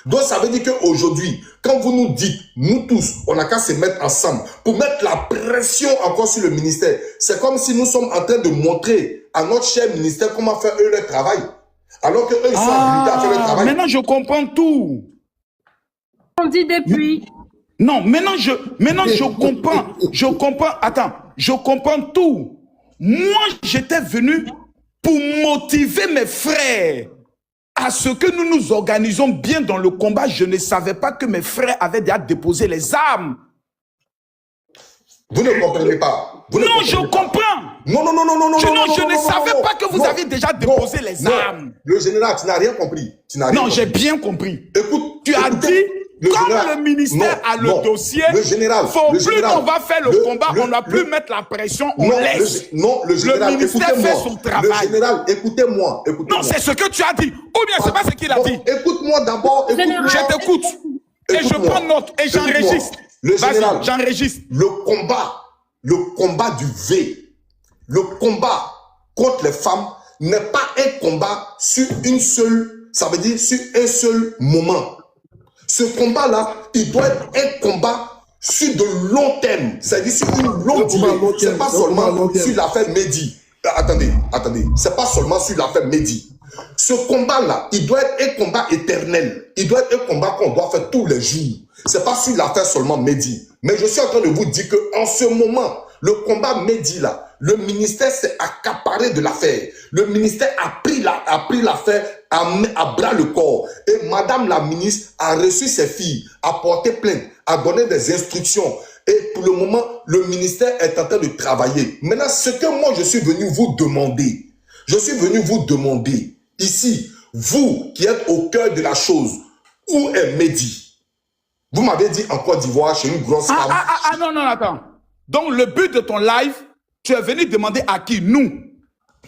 Donc, ça veut dire qu'aujourd'hui, quand vous nous dites, nous tous, on n'a qu'à se mettre ensemble pour mettre la pression encore sur le ministère. C'est comme si nous sommes en train de montrer à notre cher ministère comment faire eux leur travail. Alors qu'eux, ils sont habilités à faire leur travail. Maintenant, je comprends tout. On dit depuis. Non, maintenant, je comprends. Je comprends. Attends, je comprends tout. Moi, j'étais venu pour motiver mes frères à ce que nous nous organisons bien dans le combat. Je ne savais pas que mes frères avaient déjà déposé les armes. Vous ne comprenez pas. Non, je comprends. Non. Je ne savais pas que vous aviez déjà déposé les armes. Le général, tu n'as rien compris. Non, j'ai bien compris. Écoute, tu as dit, comme le ministère a le dossier, le général, on va faire le combat, on ne va plus mettre la pression, on laisse. Le général, le ministère fait son travail. Le général, écoutez-moi. Non, c'est ce que tu as dit. Ou bien c'est pas ce qu'il a dit. Écoute-moi d'abord. Je t'écoute. Et je prends note et j'enregistre. Le général, j'enregistre. Le combat du V, le combat contre les femmes n'est pas un combat sur une seule, ça veut dire sur un seul moment. Ce combat-là, il doit être un combat sur de long terme, c'est-à-dire sur une longue durée. C'est pas seulement sur l'affaire Mehdi. Attendez, c'est pas seulement sur l'affaire Mehdi. Ce combat-là, il doit être un combat éternel. Il doit être un combat qu'on doit faire tous les jours. C'est pas sur l'affaire seulement Mehdi. Mais je suis en train de vous dire qu'en ce moment, le combat Mehdi là, le ministère s'est accaparé de l'affaire. Le ministère a pris l'affaire à bras le corps. Et madame la ministre a reçu ses filles, a porté plainte, a donné des instructions. Et pour le moment, le ministère est en train de travailler. Maintenant, ce que moi je suis venu vous demander, ici, vous qui êtes au cœur de la chose, où est Mehdi? Vous m'avez dit en Côte d'Ivoire, chez une grosse femme. Non, attends. Donc, le but de ton live, tu es venu demander à qui? Nous?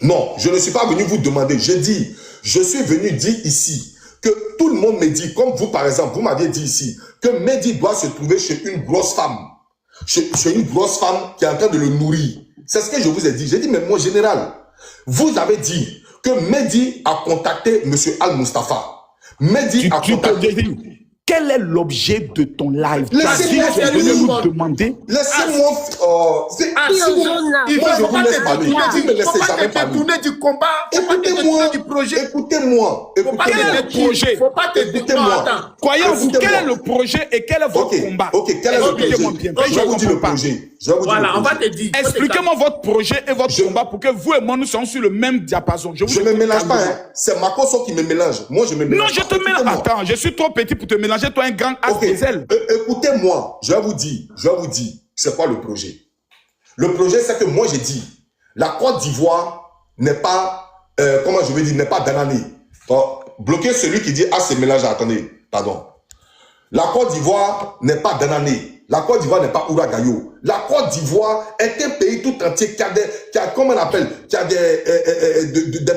Non, je ne suis pas venu vous demander. Je suis venu dire ici que tout le monde me dit, comme vous par exemple, vous m'aviez dit ici, que Mehdi doit se trouver chez une grosse femme. Chez une grosse femme qui est en train de le nourrir. C'est ce que je vous ai dit. J'ai dit, mais mon général, vous avez dit que Mehdi a contacté M. Al-Mustafa. Mehdi a contacté... Quel est l'objet de ton live? Laissez-moi nous demander. Laissez-moi. Il je vous laisse parler. Il me laisse jamais parler. Tourner du combat. Écoutez-moi. Du projet. Écoutez-moi. Quel est le projet? Faut pas Écoutez-moi. Croyez-vous, quel est le projet et quel est votre combat? Ok, quel est le projet? Je vais vous dire le projet. Voilà, on va te dire. Expliquez-moi votre projet et votre combat pour que vous et moi nous soyons sur le même diapason. Je ne me mélange pas. C'est Makoso qui me mélange. Moi, je me mélange. Non, je te mélange. Attends, je suis trop petit pour te mélanger. Toi, un grand As Diesel. Écoutez-moi, je vais vous dire, c'est quoi le projet? Le projet, c'est que moi, j'ai dit, la Côte d'Ivoire n'est pas, n'est pas d'anané. Bloquez celui qui dit, c'est mélange. Attendez, pardon. La Côte d'Ivoire n'est pas d'anané. La Côte d'Ivoire n'est pas Ouragayo. La Côte d'Ivoire est un pays tout entier qui a des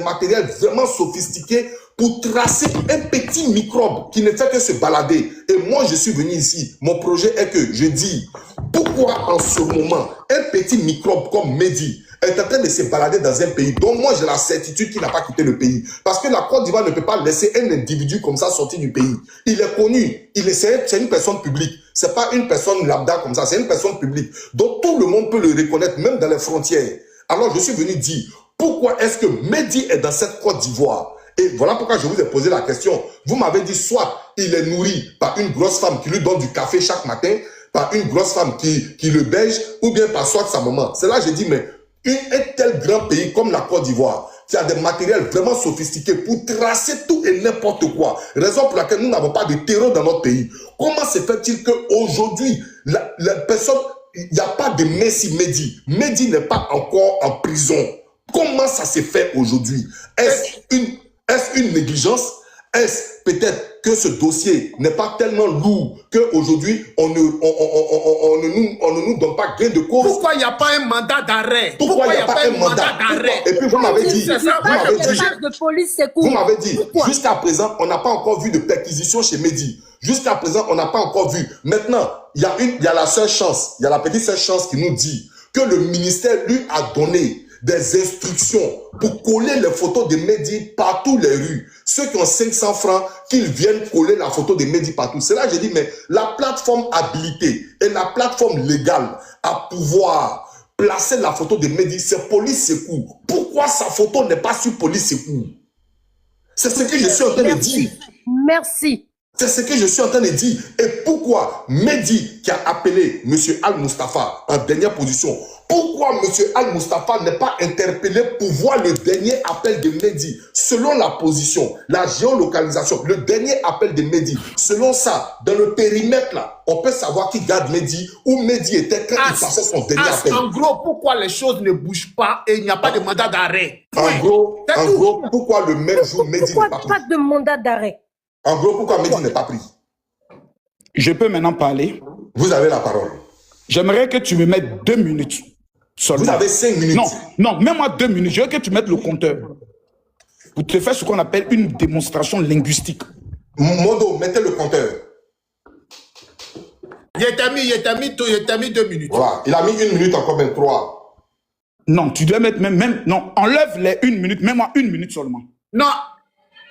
matériels vraiment sophistiqués pour tracer un petit microbe qui ne fait que se balader. Et moi, je suis venu ici. Mon projet est que je dis, pourquoi en ce moment, un petit microbe comme Mehdi est en train de se balader dans un pays dont moi j'ai la certitude qu'il n'a pas quitté le pays. Parce que la Côte d'Ivoire ne peut pas laisser un individu comme ça sortir du pays. Il est connu, c'est une personne publique. C'est pas une personne lambda comme ça, c'est une personne publique. Donc tout le monde peut le reconnaître, même dans les frontières. Alors je suis venu dire, pourquoi est-ce que Mehdi est dans cette Côte d'Ivoire? Et voilà pourquoi je vous ai posé la question. Vous m'avez dit soit il est nourri par une grosse femme qui lui donne du café chaque matin, par une grosse femme qui le belge, ou bien par soit sa maman. C'est là que j'ai dit, mais un tel grand pays comme la Côte d'Ivoire, qui a des matériels vraiment sophistiqués pour tracer tout et n'importe quoi, raison pour laquelle nous n'avons pas de terreur dans notre pays. Comment se fait-il qu'aujourd'hui, la personne, il n'y a pas de Messi Mehdi. Mehdi n'est pas encore en prison. Comment ça s'est fait aujourd'hui? Est-ce une négligence? Est-ce peut-être que ce dossier n'est pas tellement lourd qu'aujourd'hui, on ne nous donne pas gain de cause? Pourquoi il n'y a pas un mandat d'arrêt? Pourquoi il n'y a pas un mandat d'arrêt? Et puis vous m'avez dit, jusqu'à présent, on n'a pas encore vu de perquisition chez Mehdi. Jusqu'à présent, on n'a pas encore vu. Maintenant, il y a la seule chance, il y a la petite seule chance qui nous dit que le ministère lui a donné des instructions pour coller les photos de Mehdi partout les rues. Ceux qui ont 500 francs, qu'ils viennent coller la photo de Mehdi partout. C'est là que j'ai dit, mais la plateforme habilitée et la plateforme légale à pouvoir placer la photo de Mehdi, c'est Police Secours. Pourquoi sa photo n'est pas sur Police Secours? C'est ce que je suis en train de dire. Merci. C'est ce que je suis en train de dire. Et pourquoi Mehdi, qui a appelé M. Al-Mustafa en dernière position, pourquoi M. Al-Mustafa n'est pas interpellé pour voir le dernier appel de Mehdi? Selon la position, la géolocalisation, le dernier appel de Mehdi, selon ça, dans le périmètre là, on peut savoir qui garde Mehdi, où Mehdi était quand il passait son dernier appel. En gros, pourquoi les choses ne bougent pas et il n'y a pas de mandat d'arrêt? En gros, pourquoi le même jour Mehdi n'est pas pris? Pourquoi pas de mandat d'arrêt? En gros, pourquoi Mehdi n'est pas pris? Je peux maintenant parler. Vous avez la parole. J'aimerais que tu me mettes 2 minutes seulement. Vous avez 5 minutes. Non, mets-moi 2 minutes. Je veux que tu mettes le compteur. Pour te faire ce qu'on appelle une démonstration linguistique. Modo, mettez le compteur. Il t'a mis 2 minutes. Voilà. Il a mis 1 minute encore, même 3. Non, tu dois mettre même non, enlève les 1 minute. Mets-moi 1 minute seulement. Non,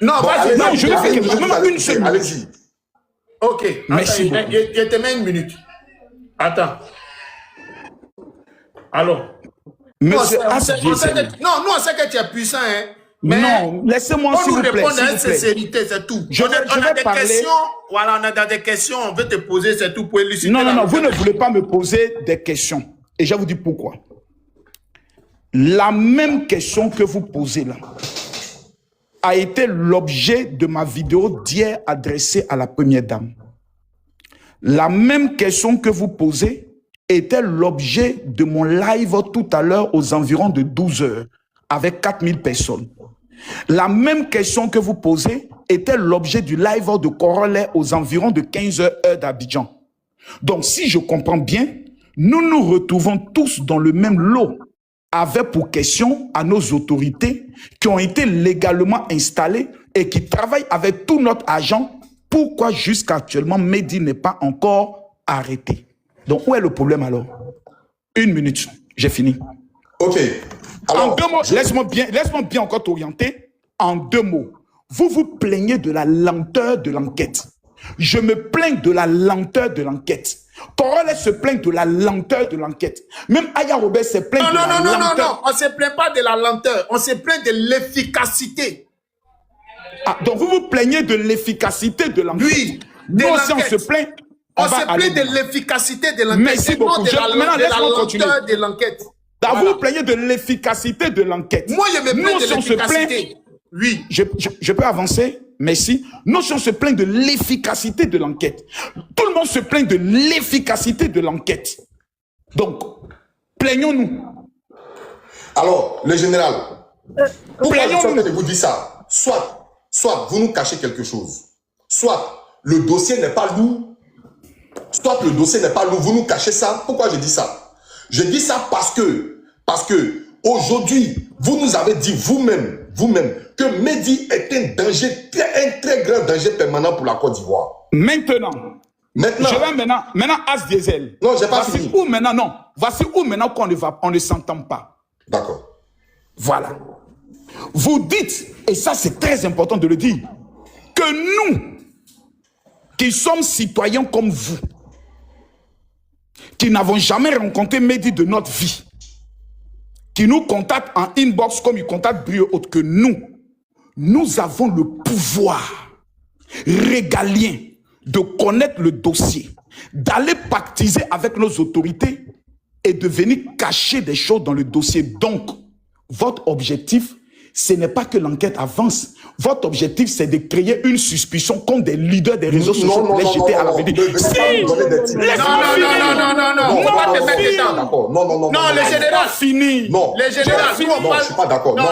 Bon, vas-y. Non, je vais faire quelque chose. Mets-moi une seule minute. Allez-y. Ok. Merci beaucoup. Il te met 1 minute. Attends. Alors. Monsieur Non, on sait que tu es puissant, hein. Mais non, laissez-moi s'il vous plaît. On nous répond avec sincérité, c'est tout. Je vais parler. Questions. Voilà, on a des questions, on veut te poser, c'est tout pour élucider. Non, vous ne voulez pas me poser des questions. Et je vais vous dire pourquoi. La même question que vous posez là a été l'objet de ma vidéo d'hier adressée à la première dame. La même question que vous posez était l'objet de mon live tout à l'heure aux environs de 12 heures avec 4000 personnes. La même question que vous posez était l'objet du live de Corollaire aux environs de 15 heures d'Abidjan. Donc, si je comprends bien, nous nous retrouvons tous dans le même lot avec pour question à nos autorités qui ont été légalement installées et qui travaillent avec tout notre argent. Pourquoi jusqu'à actuellement Mehdi n'est pas encore arrêté? Donc, où est le problème alors? 1 minute, j'ai fini. Ok. Alors, en 2 mots, laisse-moi bien encore t'orienter. En 2 mots, vous vous plaignez de la lenteur de l'enquête. Je me plains de la lenteur de l'enquête. Corollaire se plaint de la lenteur de l'enquête. Même Aya Robert se plaint de la lenteur. Non, on ne se plaint pas de la lenteur. On se plaint de l'efficacité. Ah, donc vous vous plaignez de l'efficacité de l'enquête. Oui, nous aussi on se plaint. On se plaint de l'efficacité de l'enquête. Merci beaucoup. Maintenant, laisse-moi continuer. De l'enquête. Vous vous plaignez de l'efficacité de l'enquête. Moi, je me plains de l'efficacité. Oui. Je peux avancer? Merci. Nous, on se plaint de l'efficacité de l'enquête. Tout le monde se plaint de l'efficacité de l'enquête. Donc, plaignons-nous. Alors, le général, pourquoi je suis en train plaignons-nous. de vous dire ça? Soit vous nous cachez quelque chose. Soit le dossier n'est pas lourd. Soit le dossier n'est pas lourd. Vous nous cachez ça. Pourquoi je dis ça? Je dis ça parce que aujourd'hui, vous nous avez dit vous-même, que Mehdi est un danger, un très grand danger permanent pour la Côte d'Ivoire. Maintenant. Je vais maintenant As Diesel. Non, j'ai pas Voici fini. où maintenant, non. Voici où maintenant qu'on ne s'entend pas. D'accord. Voilà. Vous dites, et ça c'est très important de le dire, que nous, qui sommes citoyens comme vous, qui n'avons jamais rencontré Mehdi de notre vie, qui nous contactent en inbox comme ils contactent Brio autre que nous avons le pouvoir régalien de connaître le dossier, d'aller pactiser avec nos autorités et de venir cacher des choses dans le dossier. Donc, votre objectif, ce n'est pas que l'enquête avance. Votre objectif, c'est de créer une suspicion contre des leaders des réseaux sociaux pour les jeter à la vedette. Non, le général fini. Non, le général, non, je suis pas d'accord. Non,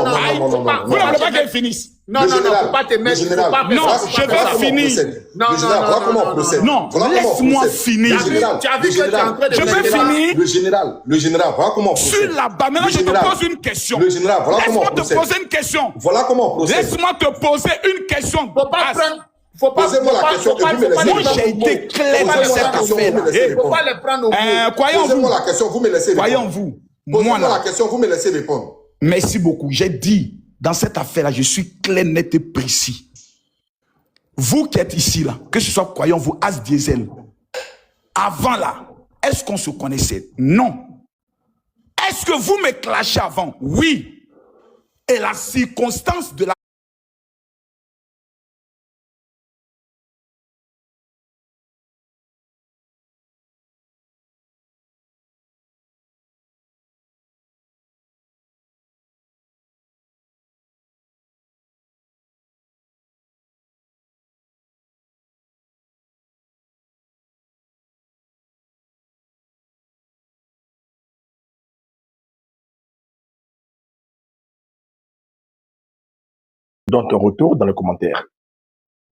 Vous ne voulez pas qu'elle finisse. Non, faut pas te mettre. Non, je vais finir. Non, voilà comment on procède. Non, laisse-moi finir. Tu as vu que tu es en train de... Je vais finir. Le général, voilà comment on procède. Sur la bas. Maintenant, je te pose une question. Le général, voilà comment on procède. Laisse-moi te poser une question. Voilà comment on procède. Laisse-moi te poser une question. Faut pas prendre... Posez-moi la question et vous me laissez Moi, j'ai été clair dans cette affaire. Faut pas les prendre au mot. Croyons-vous. Posez-moi la question, vous me laissez répondre. Croyons-vous. Posez-moi la question, vous me laissez répondre. Merci beaucoup. J'ai dit, dans cette affaire-là, je suis clair, net et précis. Vous qui êtes ici, là, que ce soit, croyons-vous, As Diesel, avant là, est-ce qu'on se connaissait? Non. Est-ce que vous me clashez avant? Oui. Et la circonstance de la... Dans ton retour dans les commentaires.